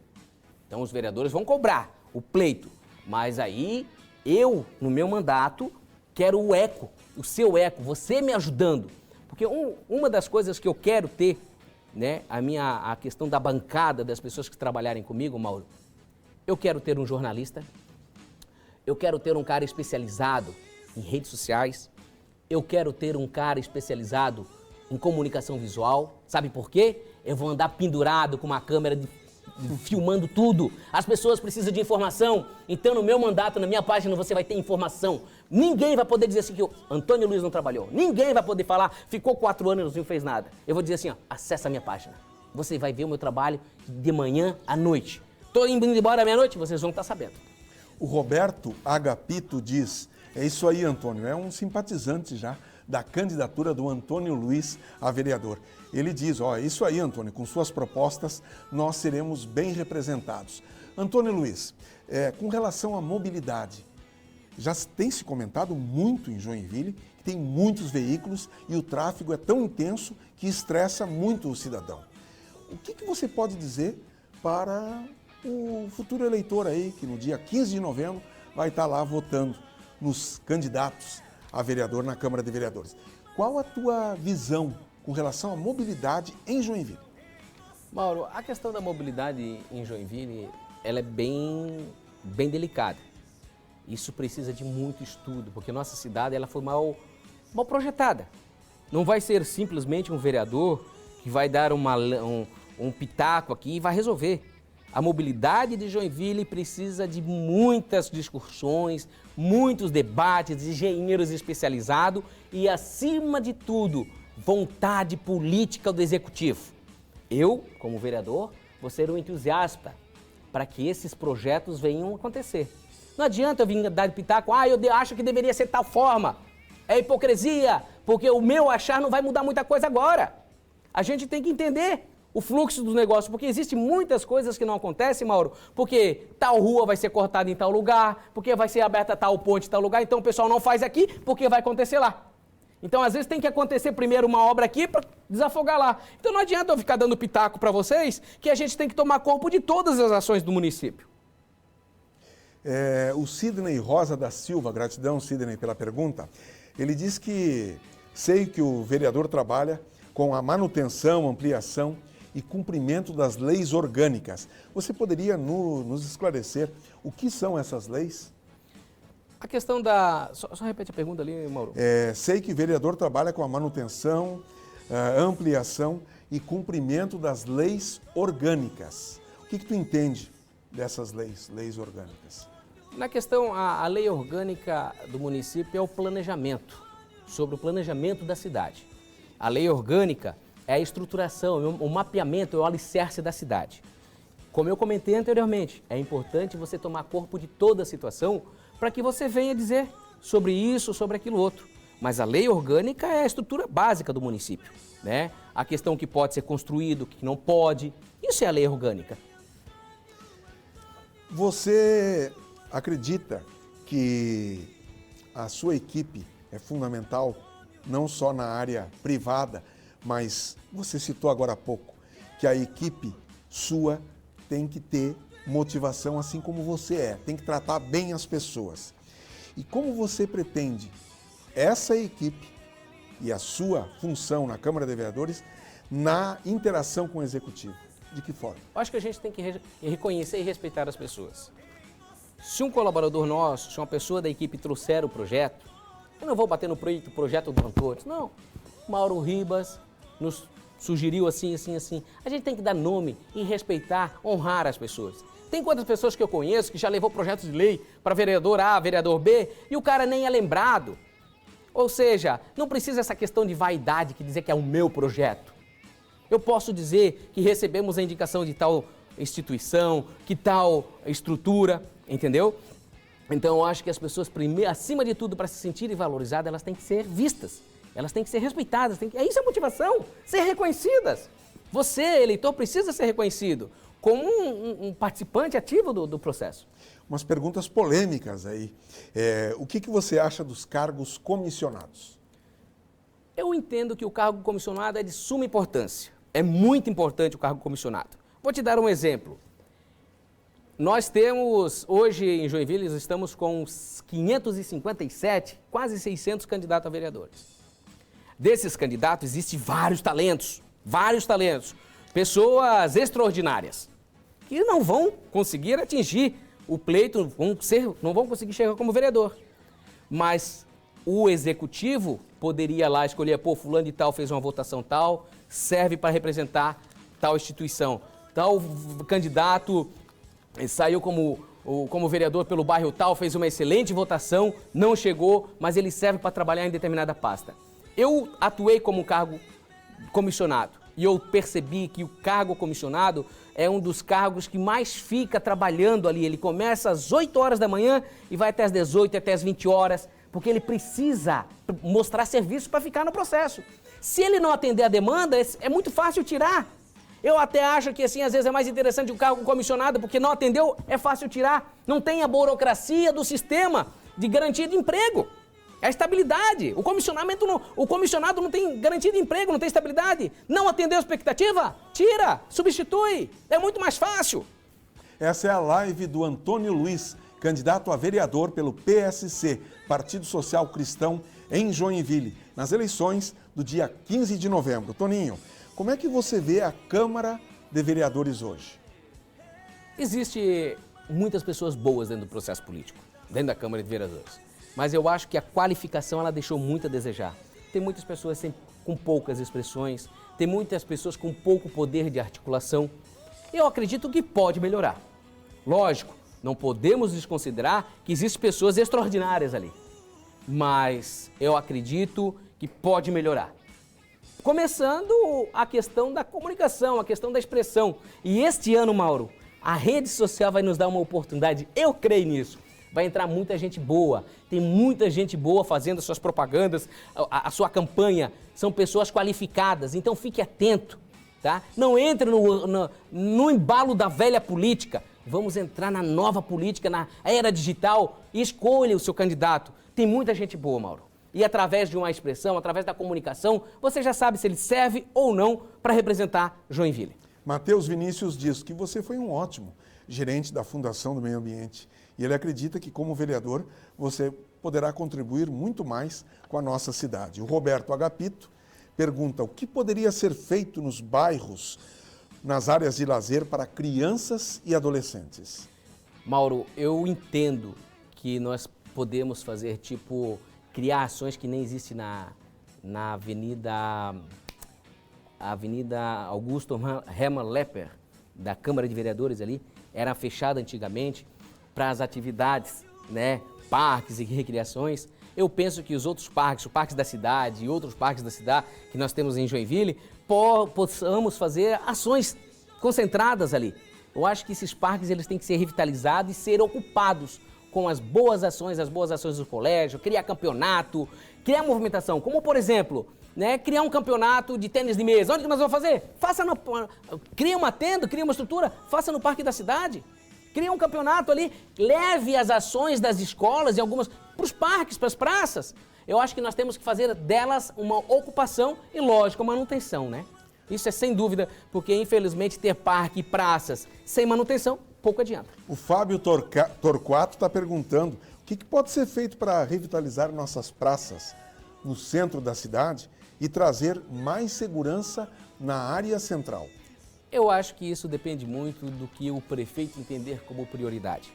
Então os vereadores vão cobrar o pleito. Mas aí eu, no meu mandato, quero o eco, o seu eco, você me ajudando. Porque uma das coisas que eu quero ter, né, a questão da bancada das pessoas que trabalharem comigo, Mauro, eu quero ter um jornalista, eu quero ter um cara especializado em redes sociais, eu quero ter um cara especializado em comunicação visual. Sabe por quê? Eu vou andar pendurado com uma câmera filmando tudo. As pessoas precisam de informação. Então, no meu mandato, na minha página, você vai ter informação. Ninguém vai poder dizer assim que o Antônio Luiz não trabalhou. Ninguém vai poder falar, ficou 4 anos e não fez nada. Eu vou dizer assim, ó, acessa a minha página. Você vai ver o meu trabalho de manhã à noite. Estou indo embora à meia-noite, vocês vão estar sabendo. O Roberto Agapito diz, é isso aí, Antônio, é um simpatizante já da candidatura do Antônio Luiz a vereador. Ele diz, é isso aí, Antônio, com suas propostas nós seremos bem representados. Antônio Luiz, com relação à mobilidade, já tem se comentado muito em Joinville, que tem muitos veículos e o tráfego é tão intenso que estressa muito o cidadão. O que você pode dizer para o futuro eleitor aí, que no dia 15 de novembro vai estar lá votando nos candidatos a vereador na Câmara de Vereadores? Qual a tua visão com relação à mobilidade em Joinville? Mauro, a questão da mobilidade em Joinville, ela é bem delicada. Isso precisa de muito estudo, porque nossa cidade ela foi mal projetada. Não vai ser simplesmente um vereador que vai dar um pitaco aqui e vai resolver. A mobilidade de Joinville precisa de muitas discussões, muitos debates, engenheiros especializados e, acima de tudo, vontade política do executivo. Eu, como vereador, vou ser um entusiasta para que esses projetos venham acontecer. Não adianta eu vir dar pitaco, eu acho que deveria ser de tal forma. É hipocrisia, porque o meu achar não vai mudar muita coisa agora. A gente tem que entender o fluxo dos negócios, porque existem muitas coisas que não acontecem, Mauro, porque tal rua vai ser cortada em tal lugar, porque vai ser aberta tal ponte em tal lugar, então o pessoal não faz aqui, porque vai acontecer lá. Então, às vezes, tem que acontecer primeiro uma obra aqui para desafogar lá. Então, não adianta eu ficar dando pitaco para vocês, que a gente tem que tomar corpo de todas as ações do município. O Sidney Rosa da Silva, gratidão, Sidney, pela pergunta, ele diz que sei que o vereador trabalha com a manutenção, ampliação e cumprimento das leis orgânicas. Você poderia nos esclarecer o que são essas leis? A questão da... Só repete a pergunta ali, Mauro. Sei que o vereador trabalha com a manutenção, ampliação e cumprimento das leis orgânicas. O que tu entende dessas leis orgânicas? Na questão, a lei orgânica do município é o planejamento, sobre o planejamento da cidade. A lei orgânica é a estruturação, o mapeamento, é o alicerce da cidade. Como eu comentei anteriormente, é importante você tomar corpo de toda a situação para que você venha dizer sobre isso, sobre aquilo outro. Mas a lei orgânica é a estrutura básica do município, né? A questão que pode ser construído, que não pode, isso é a lei orgânica. Você acredita que a sua equipe é fundamental, não só na área privada, mas você citou agora há pouco que a equipe sua tem que ter motivação assim como você tem que tratar bem as pessoas. E como você pretende essa equipe e a sua função na Câmara de Vereadores na interação com o Executivo? De que forma? Eu acho que a gente tem que reconhecer e respeitar as pessoas. Se um colaborador nosso, se uma pessoa da equipe trouxer o projeto, eu não vou bater no projeto do Antônio, não. Mauro Ribas nos sugeriu assim. A gente tem que dar nome e respeitar, honrar as pessoas. Tem quantas pessoas que eu conheço que já levou projetos de lei para vereador A, vereador B, e o cara nem é lembrado. Ou seja, não precisa essa questão de vaidade que dizer que é o meu projeto. Eu posso dizer que recebemos a indicação de tal instituição, que tal estrutura, entendeu? Então eu acho que as pessoas, acima de tudo, para se sentirem valorizadas, elas têm que ser vistas, elas têm que ser respeitadas, isso é motivação, ser reconhecidas. Você, eleitor, precisa ser reconhecido como um participante ativo do processo. Umas perguntas polêmicas aí. O que você acha dos cargos comissionados? Eu entendo que o cargo comissionado é de suma importância. É muito importante o cargo comissionado. Vou te dar um exemplo. Nós temos, hoje em Joinville, estamos com 557, quase 600 candidatos a vereadores. Desses candidatos existem vários talentos, pessoas extraordinárias, que não vão conseguir atingir o pleito, não vão conseguir chegar como vereador. Mas o executivo poderia lá escolher, fulano de tal fez uma votação tal, serve para representar tal instituição. Tal candidato saiu como vereador pelo bairro tal, fez uma excelente votação, não chegou, mas ele serve para trabalhar em determinada pasta. Eu atuei como cargo comissionado e eu percebi que o cargo comissionado é um dos cargos que mais fica trabalhando ali. Ele começa às 8 horas da manhã e vai até às 18, até às 20 horas, porque ele precisa mostrar serviço para ficar no processo. Se ele não atender a demanda, é muito fácil tirar. Eu até acho que, assim, às vezes é mais interessante o cargo comissionado, porque não atendeu, é fácil tirar. Não tem a burocracia do sistema de garantia de emprego. É a estabilidade. O comissionado não tem garantia de emprego, não tem estabilidade. Não atendeu a expectativa? Tira, substitui. É muito mais fácil. Essa é a live do Antônio Luiz, candidato a vereador pelo PSC, Partido Social Cristão, em Joinville, nas eleições do dia 15 de novembro. Toninho, como é que você vê a Câmara de Vereadores hoje? Existe muitas pessoas boas dentro do processo político. dentro da Câmara de Vereadores. Mas eu acho que a qualificação ela deixou muito a desejar. Tem muitas pessoas com poucas expressões, tem muitas pessoas com pouco poder de articulação. Eu acredito que pode melhorar. Lógico, não podemos desconsiderar que existem pessoas extraordinárias ali. Mas eu acredito que pode melhorar. Começando a questão da comunicação, a questão da expressão. E este ano, Mauro, a rede social vai nos dar uma oportunidade, eu creio nisso. Vai entrar muita gente boa, tem muita gente boa fazendo suas propagandas, a sua campanha, são pessoas qualificadas, então fique atento, tá? Não entre no embalo da velha política, vamos entrar na nova política, na era digital e escolha o seu candidato. Tem muita gente boa, Mauro. E através de uma expressão, através da comunicação, você já sabe se ele serve ou não para representar Joinville. Matheus Vinícius diz que você foi um ótimo gerente da Fundação do Meio Ambiente e ele acredita que, como vereador, você poderá contribuir muito mais com a nossa cidade. O Roberto Agapito pergunta o que poderia ser feito nos bairros, nas áreas de lazer para crianças e adolescentes. Mauro, eu entendo que nós podemos fazer, criar ações que nem existem na Avenida Augusto Hermann Lepper, da Câmara de Vereadores ali, era fechada antigamente para as atividades, né, parques e recreações. Eu penso que os outros parques, o Parque da Cidade e outros parques da cidade que nós temos em Joinville, possamos fazer ações concentradas ali. Eu acho que esses parques eles têm que ser revitalizados e ser ocupados com as boas ações do colégio, criar campeonato, criar movimentação, como por exemplo, né, criar um campeonato de tênis de mesa. Onde que nós vamos fazer? Cria uma tenda, cria uma estrutura, faça no Parque da Cidade. Cria um campeonato ali, leve as ações das escolas e algumas para os parques, para as praças. Eu acho que nós temos que fazer delas uma ocupação e, lógico, manutenção, né? Isso é sem dúvida, porque infelizmente ter parque e praças sem manutenção, pouco adianta. O Fábio Torquato está perguntando o que pode ser feito para revitalizar nossas praças no centro da cidade e trazer mais segurança na área central. Eu acho que isso depende muito do que o prefeito entender como prioridade.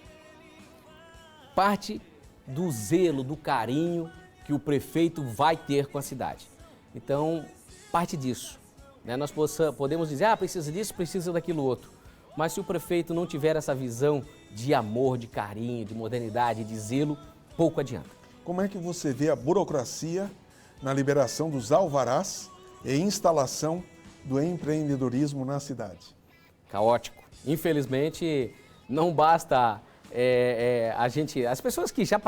Parte do zelo, do carinho que o prefeito vai ter com a cidade. Então, parte disso. Né? Nós podemos dizer, precisa disso, precisa daquilo outro. Mas se o prefeito não tiver essa visão de amor, de carinho, de modernidade, de zelo, pouco adianta. Como é que você vê a burocracia na liberação dos alvarás e instalação do empreendedorismo na cidade? Caótico. Infelizmente, não basta as pessoas que já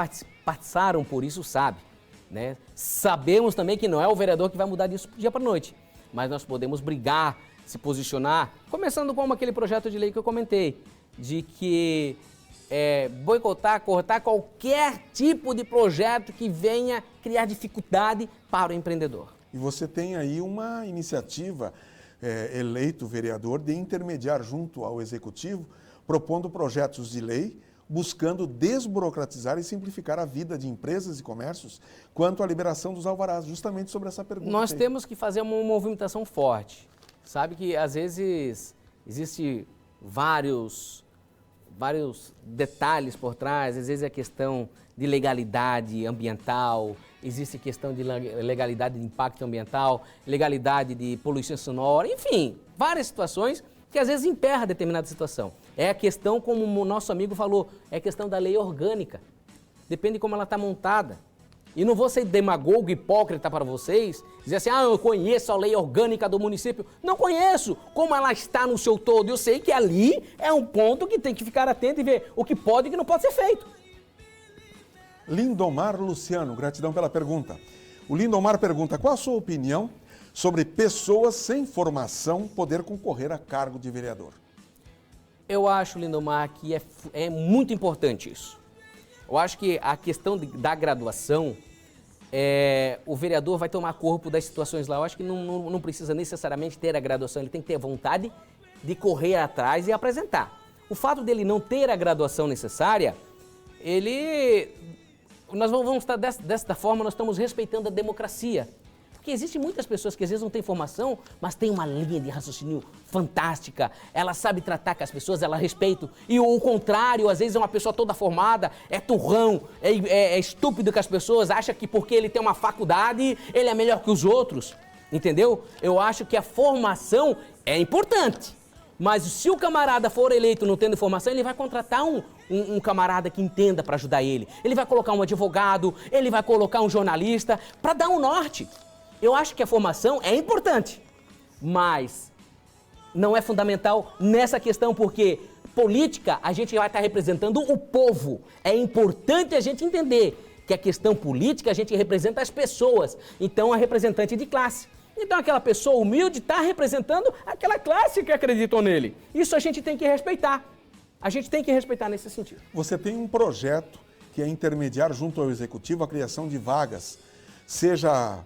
passaram por isso sabem, né? Sabemos também que não é o vereador que vai mudar disso do dia para a noite, mas nós podemos brigar, se posicionar, começando com aquele projeto de lei que eu comentei, de que boicotar, cortar qualquer tipo de projeto que venha criar dificuldade para o empreendedor. E você tem aí uma iniciativa, eleito vereador, de intermediar junto ao Executivo, propondo projetos de lei, buscando desburocratizar e simplificar a vida de empresas e comércios quanto à liberação dos alvarás, justamente sobre essa pergunta. Nós temos que fazer uma movimentação forte. Sabe que às vezes existe vários detalhes por trás, às vezes é questão de legalidade ambiental, existe questão de legalidade de impacto ambiental, legalidade de poluição sonora, enfim, várias situações que às vezes emperra determinada situação. É a questão, como o nosso amigo falou, é a questão da lei orgânica. Depende de como ela está montada. E não vou ser demagogo, hipócrita para vocês, dizer assim, eu conheço a lei orgânica do município. Não conheço como ela está no seu todo. Eu sei que ali é um ponto que tem que ficar atento e ver o que pode e o que não pode ser feito. Lindomar Luciano, gratidão pela pergunta. O Lindomar pergunta, qual a sua opinião sobre pessoas sem formação poder concorrer a cargo de vereador? Eu acho, Lindomar, que é muito importante isso. Eu acho que a questão da graduação, o vereador vai tomar corpo das situações lá. Eu acho que não precisa necessariamente ter a graduação, ele tem que ter vontade de correr atrás e apresentar. O fato dele não ter a graduação necessária, nós vamos estar desta forma, nós estamos respeitando a democracia. Porque existem muitas pessoas que às vezes não têm formação, mas têm uma linha de raciocínio fantástica. Ela sabe tratar com as pessoas, ela respeita. E o contrário, às vezes é uma pessoa toda formada, é turrão, é estúpido com as pessoas, acha que porque ele tem uma faculdade, ele é melhor que os outros. Entendeu? Eu acho que a formação é importante. Mas se o camarada for eleito não tendo formação, ele vai contratar um camarada que entenda para ajudar ele. Ele vai colocar um advogado, ele vai colocar um jornalista para dar um norte. Eu acho que a formação é importante, mas não é fundamental nessa questão, porque política a gente vai estar representando o povo. É importante a gente entender que a questão política a gente representa as pessoas, então é representante de classe. Então aquela pessoa humilde está representando aquela classe que acreditou nele. Isso a gente tem que respeitar. A gente tem que respeitar nesse sentido. Você tem um projeto que é intermediar junto ao Executivo a criação de vagas, seja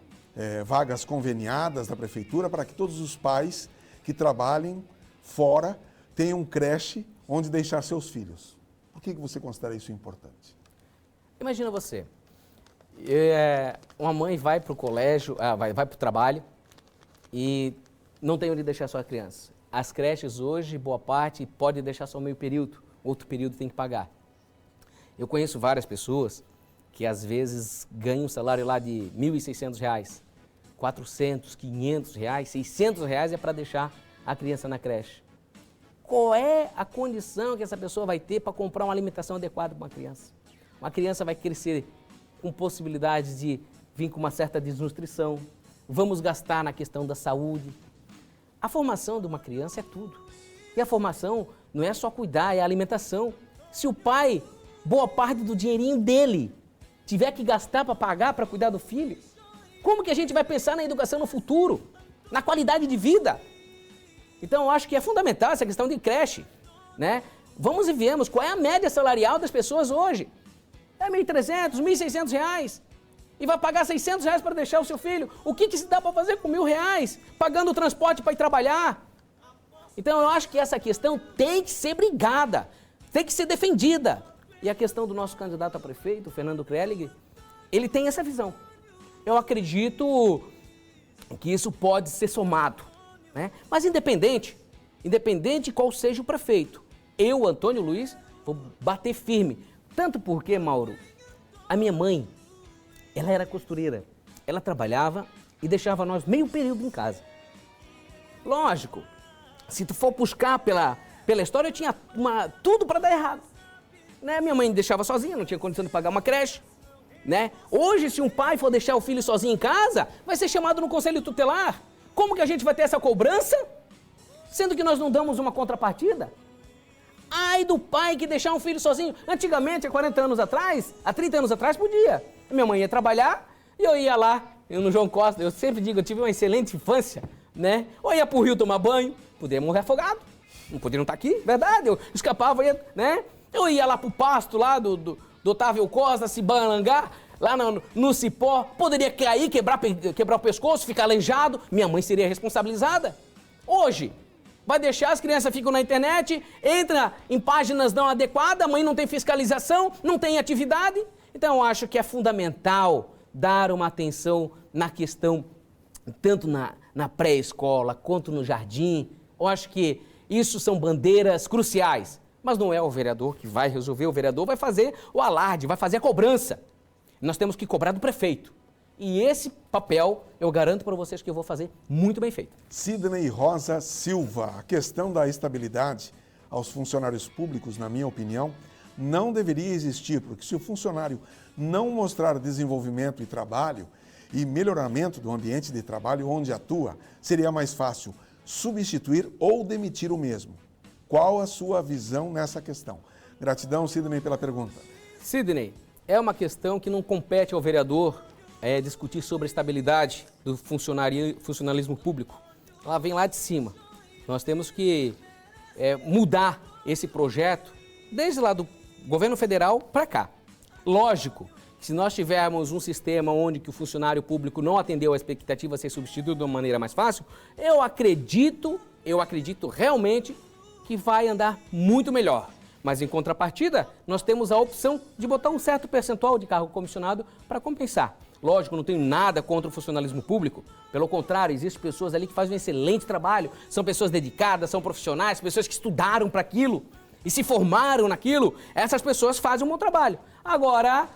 vagas conveniadas da Prefeitura, para que todos os pais que trabalhem fora tenham creche onde deixar seus filhos. Por que você considera isso importante? Imagina você, uma mãe vai para o colégio, vai para o trabalho e não tem onde deixar sua criança. As creches hoje, boa parte, pode deixar só meio período, outro período tem que pagar. Eu conheço várias pessoas que às vezes ganham um salário lá de R$ 1.600, 400, 500 reais, 600 reais é para deixar a criança na creche. Qual é a condição que essa pessoa vai ter para comprar uma alimentação adequada para uma criança? Uma criança vai crescer com possibilidades de vir com uma certa desnutrição. Vamos gastar na questão da saúde. A formação de uma criança é tudo. E a formação não é só cuidar, é a alimentação. Se o pai, boa parte do dinheirinho dele, tiver que gastar para pagar, para cuidar do filho, como que a gente vai pensar na educação no futuro? Na qualidade de vida? Então, eu acho que é fundamental essa questão de creche, né? Vamos e vemos qual é a média salarial das pessoas hoje. É R$ 1.300, R$ 1.600 reais. E vai pagar R$ 600 reais para deixar o seu filho. O que se dá para fazer com R$ 1.000, pagando o transporte para ir trabalhar? Então, eu acho que essa questão tem que ser brigada, tem que ser defendida. E a questão do nosso candidato a prefeito, Fernando Krellig, ele tem essa visão. Eu acredito que isso pode ser somado, né? Mas independente qual seja o prefeito, eu, Antônio Luiz, vou bater firme. Tanto porque, Mauro, a minha mãe, ela era costureira. Ela trabalhava e deixava nós meio período em casa. Lógico, se tu for buscar pela história, eu tinha tudo para dar errado. Né? Minha mãe me deixava sozinha, não tinha condição de pagar uma creche. Né? Hoje, se um pai for deixar o filho sozinho em casa, vai ser chamado no conselho tutelar. Como que a gente vai ter essa cobrança? Sendo que nós não damos uma contrapartida? Ai do pai que deixar um filho sozinho. Antigamente, há 40 anos atrás, há 30 anos atrás, podia. Minha mãe ia trabalhar e eu ia lá, no João Costa. Eu sempre digo, eu tive uma excelente infância, né? Ou ia pro rio tomar banho, podia morrer afogado. Não podia não estar aqui, verdade. Eu escapava, né? Eu ia lá pro pasto lá do Otávio Costa, se balangar, lá no cipó, poderia cair, quebrar o pescoço, ficar aleijado, minha mãe seria responsabilizada. Hoje, vai deixar, as crianças ficam na internet, entra em páginas não adequadas, a mãe não tem fiscalização, não tem atividade. Então, eu acho que é fundamental dar uma atenção na questão, tanto na pré-escola quanto no jardim. Eu acho que isso são bandeiras cruciais. Mas não é o vereador que vai resolver, o vereador vai fazer o alarde, vai fazer a cobrança. Nós temos que cobrar do prefeito. E esse papel, eu garanto para vocês que eu vou fazer muito bem feito. Sidney Rosa Silva, a questão da estabilidade aos funcionários públicos, na minha opinião, não deveria existir, porque se o funcionário não mostrar desenvolvimento e trabalho e melhoramento do ambiente de trabalho onde atua, seria mais fácil substituir ou demitir o mesmo. Qual a sua visão nessa questão? Gratidão, Sidney, pela pergunta. Sidney, é uma questão que não compete ao vereador discutir sobre a estabilidade do funcionalismo público. Ela vem lá de cima. Nós temos que mudar esse projeto desde lá do governo federal para cá. Lógico, se nós tivermos um sistema onde que o funcionário público não atendeu a expectativa a ser substituído de uma maneira mais fácil, eu acredito realmente que vai andar muito melhor. Mas, em contrapartida, nós temos a opção de botar um certo percentual de cargo comissionado para compensar. Lógico, não tenho nada contra o funcionalismo público. Pelo contrário, existem pessoas ali que fazem um excelente trabalho. São pessoas dedicadas, são profissionais, pessoas que estudaram para aquilo e se formaram naquilo. Essas pessoas fazem um bom trabalho. Agora,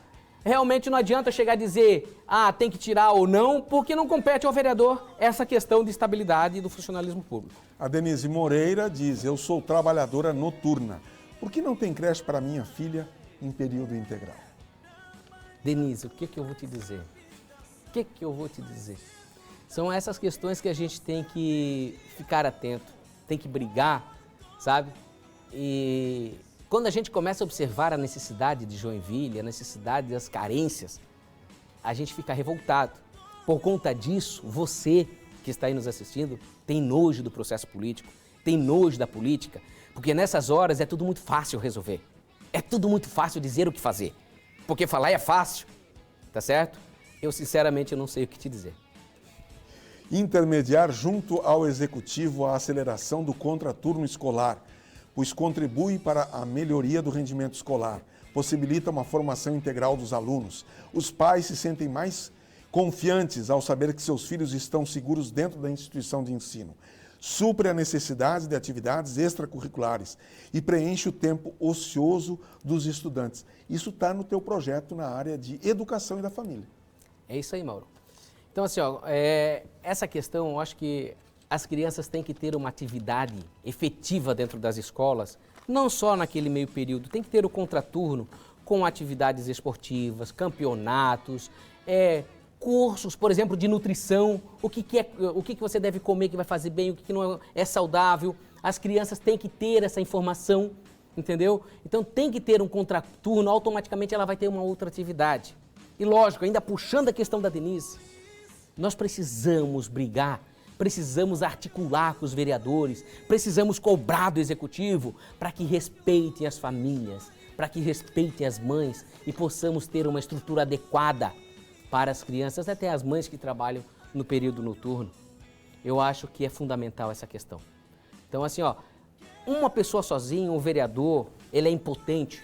realmente não adianta chegar a dizer, tem que tirar ou não, porque não compete ao vereador essa questão de estabilidade do funcionalismo público. A Denise Moreira diz, eu sou trabalhadora noturna. Por que não tem creche para minha filha em período integral? Denise, o que eu vou te dizer? O que eu vou te dizer? São essas questões que a gente tem que ficar atento, tem que brigar, sabe? E quando a gente começa a observar a necessidade de Joinville, a necessidade das carências, a gente fica revoltado. Por conta disso, você que está aí nos assistindo tem nojo do processo político, tem nojo da política, porque nessas horas é tudo muito fácil resolver. É tudo muito fácil dizer o que fazer, porque falar é fácil, tá certo? Eu sinceramente não sei o que te dizer. Intermediar junto ao Executivo a aceleração do contraturno escolar, pois contribui para a melhoria do rendimento escolar, possibilita uma formação integral dos alunos. Os pais se sentem mais confiantes ao saber que seus filhos estão seguros dentro da instituição de ensino. Supre a necessidade de atividades extracurriculares e preenche o tempo ocioso dos estudantes. Isso está no teu projeto na área de educação e da família. É isso aí, Mauro. Então, assim, essa questão, eu acho que as crianças têm que ter uma atividade efetiva dentro das escolas, não só naquele meio período, tem que ter o contraturno com atividades esportivas, campeonatos, cursos, por exemplo, de nutrição, o que você deve comer que vai fazer bem, o que não é saudável. As crianças têm que ter essa informação, entendeu? Então tem que ter um contraturno, automaticamente ela vai ter uma outra atividade. E lógico, ainda puxando a questão da Denise, nós precisamos brigar, precisamos articular com os vereadores, precisamos cobrar do executivo para que respeitem as famílias, para que respeitem as mães e possamos ter uma estrutura adequada para as crianças, até as mães que trabalham no período noturno. Eu acho que é fundamental essa questão. Então, assim, uma pessoa sozinha, um vereador, ele é impotente.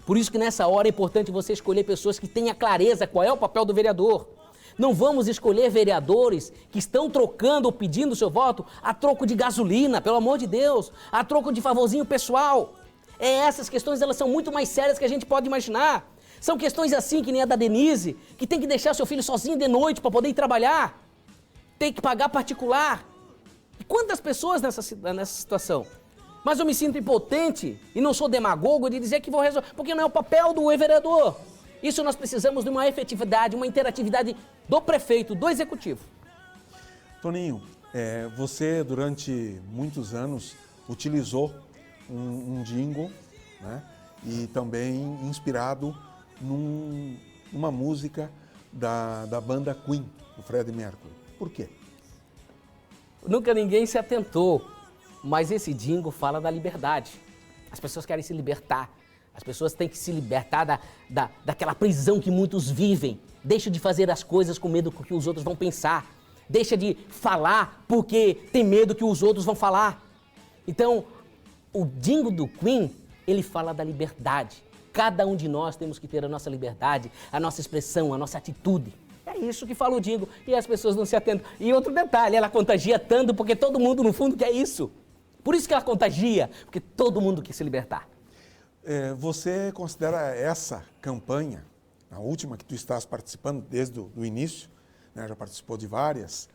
Por isso que nessa hora é importante você escolher pessoas que tenham clareza qual é o papel do vereador. Não vamos escolher vereadores que estão trocando ou pedindo o seu voto a troco de gasolina, pelo amor de Deus, a troco de favorzinho pessoal. Essas questões, elas são muito mais sérias que a gente pode imaginar. São questões assim, que nem a da Denise, que tem que deixar seu filho sozinho de noite para poder ir trabalhar. Tem que pagar particular. E quantas pessoas nessa situação? Mas eu me sinto impotente e não sou demagogo de dizer que vou resolver, porque não é o papel do vereador. Isso nós precisamos de uma efetividade, uma interatividade do prefeito, do executivo. Toninho, você durante muitos anos utilizou um jingle, né? E também inspirado numa música da banda Queen, do Freddie Mercury. Por quê? Nunca ninguém se atentou, mas esse jingle fala da liberdade. As pessoas querem se libertar. As pessoas têm que se libertar daquela prisão que muitos vivem. Deixa de fazer as coisas com medo do que os outros vão pensar. Deixa de falar porque tem medo que os outros vão falar. Então, o jingle do Queen, ele fala da liberdade. Cada um de nós temos que ter a nossa liberdade, a nossa expressão, a nossa atitude. É isso que fala o jingle e as pessoas não se atentam. E outro detalhe, ela contagia tanto porque todo mundo no fundo quer isso. Por isso que ela contagia, porque todo mundo quer se libertar. Você considera essa campanha, a última que tu estás participando desde o início, né, já participou de várias,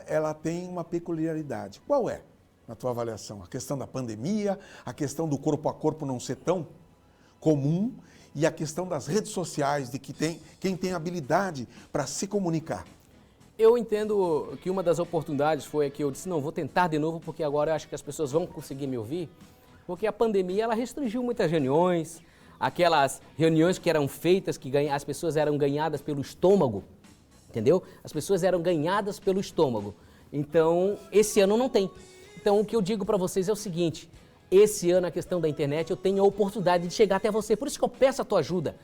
ela tem uma peculiaridade. Qual é, na tua avaliação? A questão da pandemia, a questão do corpo a corpo não ser tão comum e a questão das redes sociais, de que quem tem habilidade para se comunicar. Eu entendo que uma das oportunidades foi que eu disse, não, vou tentar de novo, porque agora eu acho que as pessoas vão conseguir me ouvir, porque a pandemia, ela restringiu muitas reuniões, aquelas reuniões que eram feitas, que as pessoas eram ganhadas pelo estômago, entendeu? As pessoas eram ganhadas pelo estômago. Então, esse ano não tem. Então, o que eu digo para vocês é o seguinte, esse ano, a questão da internet, eu tenho a oportunidade de chegar até você, por isso que eu peço a tua ajuda.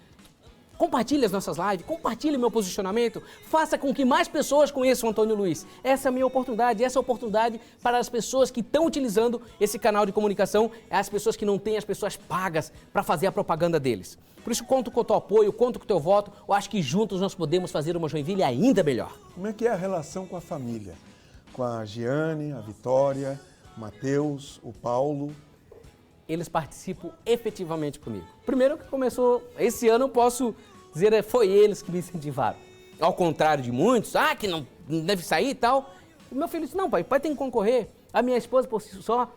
Compartilhe as nossas lives, compartilhe meu posicionamento, faça com que mais pessoas conheçam o Antônio Luiz. Essa é a minha oportunidade, essa é a oportunidade para as pessoas que estão utilizando esse canal de comunicação, as pessoas que não têm as pessoas pagas para fazer a propaganda deles. Por isso, conto com o teu apoio, conto com o teu voto, eu acho que juntos nós podemos fazer uma Joinville ainda melhor. Como é que é a relação com a família? Com a Giane, a Vitória, o Matheus, o Paulo? Eles participam efetivamente comigo. Primeiro que começou, esse ano eu posso dizer, foi eles que me incentivaram. Ao contrário de muitos, que não deve sair e tal. O meu filho disse, não pai tem que concorrer. A minha esposa por si só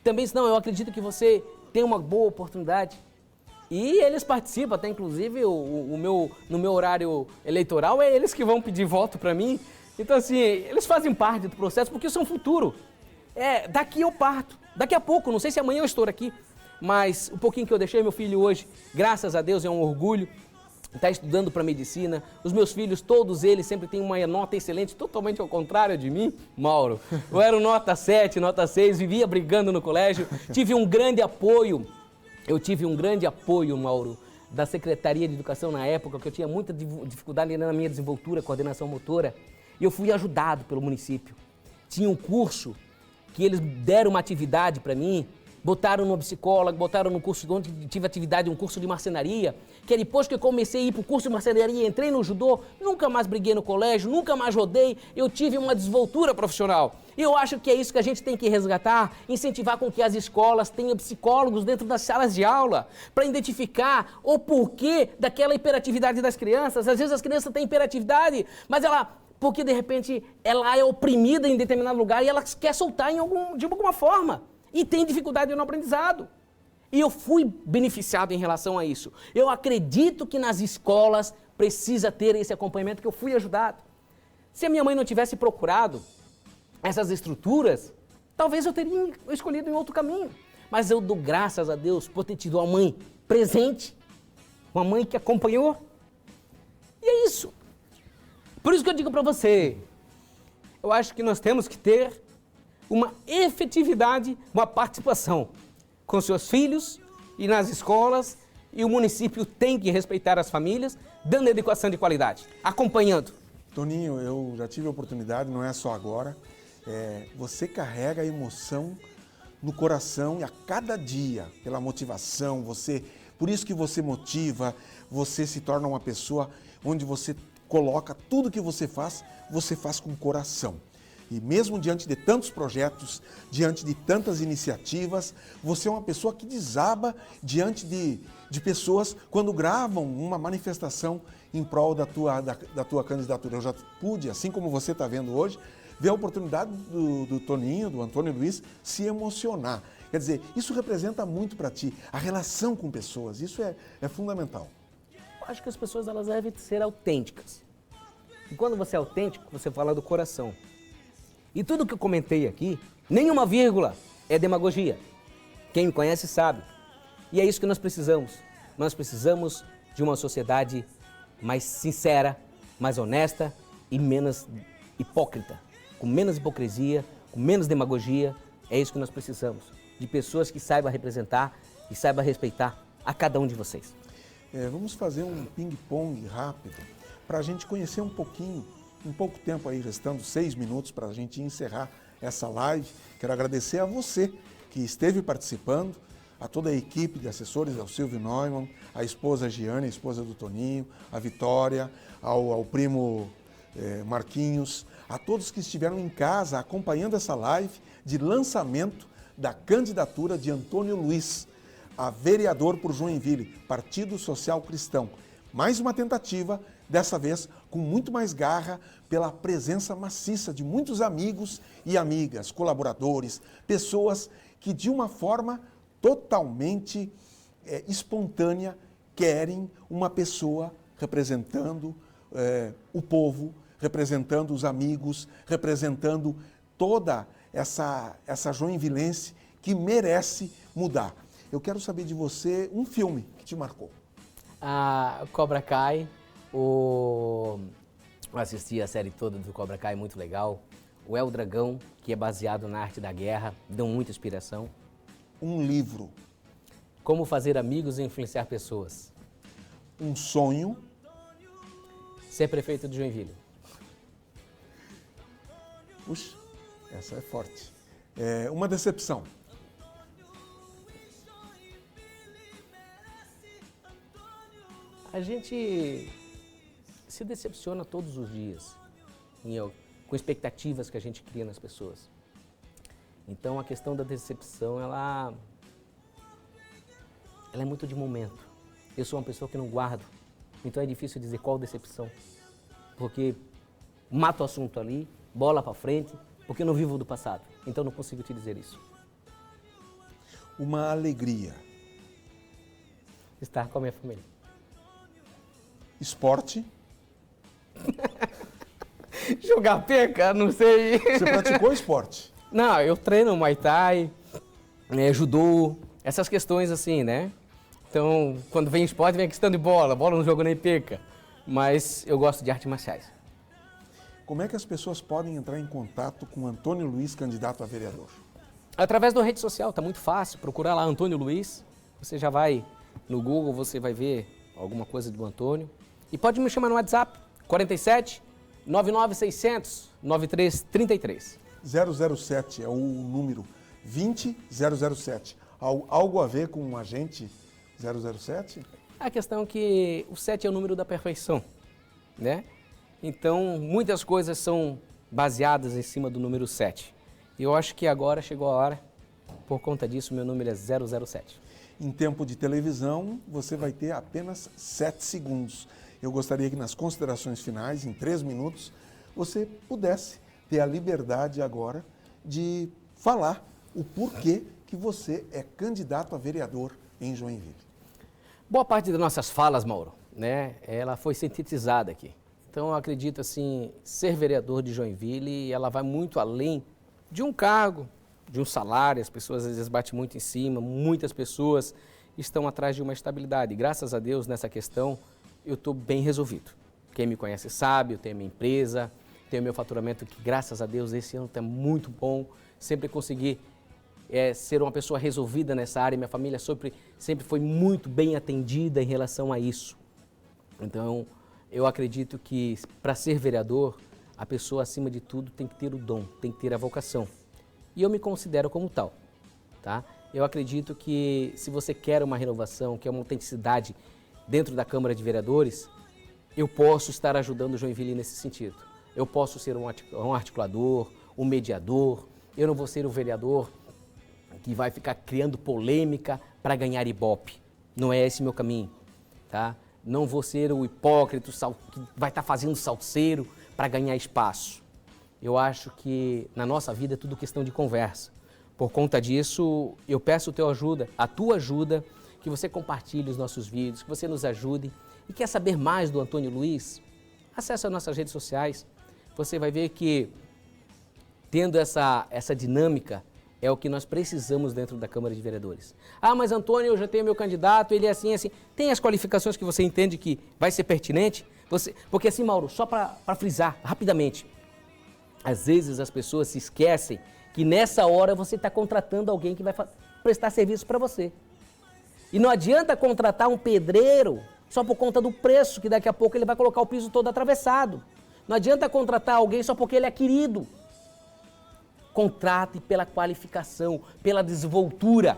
também disse, não, eu acredito que você tem uma boa oportunidade. E eles participam, até inclusive no meu horário eleitoral, é eles que vão pedir voto para mim. Então assim, eles fazem parte do processo porque são futuro. Daqui eu parto. Daqui a pouco, não sei se amanhã eu estou aqui, mas o pouquinho que eu deixei meu filho hoje, graças a Deus, é um orgulho, está estudando para medicina. Os meus filhos, todos eles, sempre têm uma nota excelente, totalmente ao contrário de mim, Mauro. Eu era nota 7, nota 6, vivia brigando no colégio, tive um grande apoio, Mauro, da Secretaria de Educação na época, que eu tinha muita dificuldade na minha desenvoltura, coordenação motora, e eu fui ajudado pelo município. Tinha um curso que eles deram uma atividade para mim, botaram no psicólogo, botaram no curso onde tive atividade, um curso de marcenaria, que depois que eu comecei a ir para o curso de marcenaria, entrei no judô, nunca mais briguei no colégio, nunca mais rodei, eu tive uma desenvoltura profissional. E eu acho que é isso que a gente tem que resgatar, incentivar com que as escolas tenham psicólogos dentro das salas de aula, para identificar o porquê daquela hiperatividade das crianças. Às vezes as crianças têm hiperatividade, mas porque de repente ela é oprimida em determinado lugar e ela quer soltar de alguma forma e tem dificuldade no aprendizado. E eu fui beneficiado em relação a isso. Eu acredito que nas escolas precisa ter esse acompanhamento, que eu fui ajudado. Se a minha mãe não tivesse procurado essas estruturas, talvez eu teria escolhido em outro caminho. Mas eu dou graças a Deus por ter tido uma mãe presente, uma mãe que acompanhou. E é isso. Por isso que eu digo para você, eu acho que nós temos que ter uma efetividade, uma participação com seus filhos e nas escolas, e o município tem que respeitar as famílias, dando educação de qualidade, acompanhando. Toninho, eu já tive a oportunidade, não é só agora, você carrega a emoção no coração e a cada dia, pela motivação, por isso que você motiva, você se torna uma pessoa onde você coloca tudo que você faz com o coração. E mesmo diante de tantos projetos, diante de tantas iniciativas, você é uma pessoa que desaba diante de pessoas quando gravam uma manifestação em prol da tua candidatura. Eu já pude, assim como você está vendo hoje, ver a oportunidade do Toninho, do Antônio Luiz, se emocionar. Quer dizer, isso representa muito para ti, a relação com pessoas, isso é fundamental. Eu acho que as pessoas elas devem ser autênticas. E quando você é autêntico, você fala do coração. E tudo que eu comentei aqui, nenhuma vírgula é demagogia. Quem me conhece sabe. E é isso que nós precisamos. Nós precisamos de uma sociedade mais sincera, mais honesta e menos hipócrita. Com menos hipocrisia, com menos demagogia. É isso que nós precisamos. De pessoas que saibam representar e saibam respeitar a cada um de vocês. Vamos fazer um ping-pong rápido para a gente conhecer um pouquinho, um pouco tempo aí, restando 6 minutos para a gente encerrar essa live. Quero agradecer a você que esteve participando, a toda a equipe de assessores, ao Silvio Neumann, a esposa Giane, a esposa do Toninho, a Vitória, ao primo Marquinhos, a todos que estiveram em casa acompanhando essa live de lançamento da candidatura de Antônio Luiz a vereador por Joinville, Partido Social Cristão. Mais uma tentativa, dessa vez com muito mais garra, pela presença maciça de muitos amigos e amigas, colaboradores, pessoas que de uma forma totalmente espontânea querem uma pessoa representando o povo, representando os amigos, representando toda essa joinvilense que merece mudar. Eu quero saber de você um filme que te marcou. A Cobra Kai, eu assisti a série toda do Cobra Kai, muito legal. O El Dragão, que é baseado na arte da guerra, deu muita inspiração. Um livro. Como fazer amigos e influenciar pessoas. Um sonho. Ser prefeito de Joinville. Puxa, essa é forte. Uma decepção. A gente se decepciona todos os dias com expectativas que a gente cria nas pessoas. Então a questão da decepção, ela é muito de momento. Eu sou uma pessoa que não guardo, então é difícil dizer qual decepção. Porque mato o assunto ali, bola para frente, porque eu não vivo do passado. Então não consigo te dizer isso. Uma alegria. Estar com a minha família. Esporte. Jogar peca, não sei. Você praticou esporte? Não, eu treino Muay Thai, judô, essas questões assim, né? Então, quando vem esporte, vem questão de bola não jogo nem peca. Mas eu gosto de artes marciais. Como é que as pessoas podem entrar em contato com Antônio Luiz, candidato a vereador? Através da rede social, tá muito fácil. Procurar lá Antônio Luiz, você já vai no Google, você vai ver alguma coisa do Antônio. E pode me chamar no WhatsApp, 47 99600 9333. 007 é o número 20007. Algo a ver com um agente 007? A questão é que o 7 é o número da perfeição, né? Então, muitas coisas são baseadas em cima do número 7. E eu acho que agora chegou a hora, por conta disso, meu número é 007. Em tempo de televisão, você vai ter apenas 7 segundos. Eu gostaria que nas considerações finais, em 3 minutos, você pudesse ter a liberdade agora de falar o porquê que você é candidato a vereador em Joinville. Boa parte das nossas falas, Mauro, né, ela foi sintetizada aqui. Então, eu acredito, assim, ser vereador de Joinville, ela vai muito além de um cargo, de um salário. As pessoas às vezes batem muito em cima, muitas pessoas estão atrás de uma estabilidade. Graças a Deus, nessa questão, eu estou bem resolvido. Quem me conhece sabe, eu tenho minha empresa, tenho meu faturamento que, graças a Deus, esse ano está muito bom. Sempre consegui ser uma pessoa resolvida nessa área. Minha família sempre foi muito bem atendida em relação a isso. Então, eu acredito que para ser vereador, a pessoa, acima de tudo, tem que ter o dom, tem que ter a vocação. E eu me considero como tal, tá? Eu acredito que se você quer uma renovação, quer uma autenticidade dentro da Câmara de Vereadores, eu posso estar ajudando o Joinville nesse sentido. Eu posso ser um articulador, um mediador. Eu não vou ser o vereador que vai ficar criando polêmica para ganhar ibope. Não é esse meu caminho, tá? Não vou ser o hipócrita que vai estar fazendo salseiro para ganhar espaço. Eu acho que na nossa vida é tudo questão de conversa. Por conta disso, eu peço a tua ajuda, que você compartilhe os nossos vídeos, que você nos ajude. E quer saber mais do Antônio Luiz? Acesse as nossas redes sociais. Você vai ver que, tendo essa dinâmica, é o que nós precisamos dentro da Câmara de Vereadores. Ah, mas Antônio, eu já tenho meu candidato, ele é assim, assim. Tem as qualificações que você entende que vai ser pertinente? Porque assim, Mauro, só para frisar rapidamente, às vezes as pessoas se esquecem que nessa hora você está contratando alguém que vai prestar serviço para você. E não adianta contratar um pedreiro só por conta do preço, que daqui a pouco ele vai colocar o piso todo atravessado. Não adianta contratar alguém só porque ele é querido. Contrate pela qualificação, pela desenvoltura.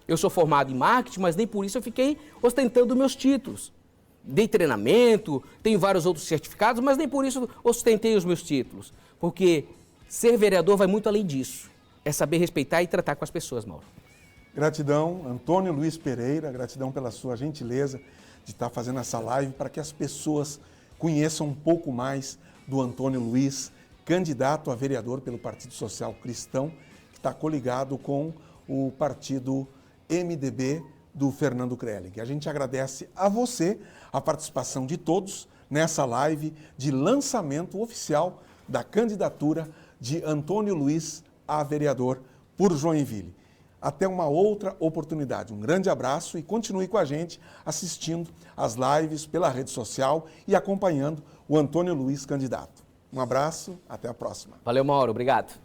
Eu sou formado em marketing, mas nem por isso eu fiquei ostentando meus títulos. Dei treinamento, tenho vários outros certificados, mas nem por isso ostentei os meus títulos. Porque ser vereador vai muito além disso. É saber respeitar e tratar com as pessoas, Mauro. Gratidão, Antônio Luiz Pereira, gratidão pela sua gentileza de estar fazendo essa live para que as pessoas conheçam um pouco mais do Antônio Luiz, candidato a vereador pelo Partido Social Cristão, que está coligado com o partido MDB do Fernando Krellig. A gente agradece a você a participação de todos nessa live de lançamento oficial da candidatura de Antônio Luiz a vereador por Joinville. Até uma outra oportunidade. Um grande abraço e continue com a gente assistindo as lives pela rede social e acompanhando o Antônio Luiz candidato. Um abraço, até a próxima. Valeu, Mauro. Obrigado.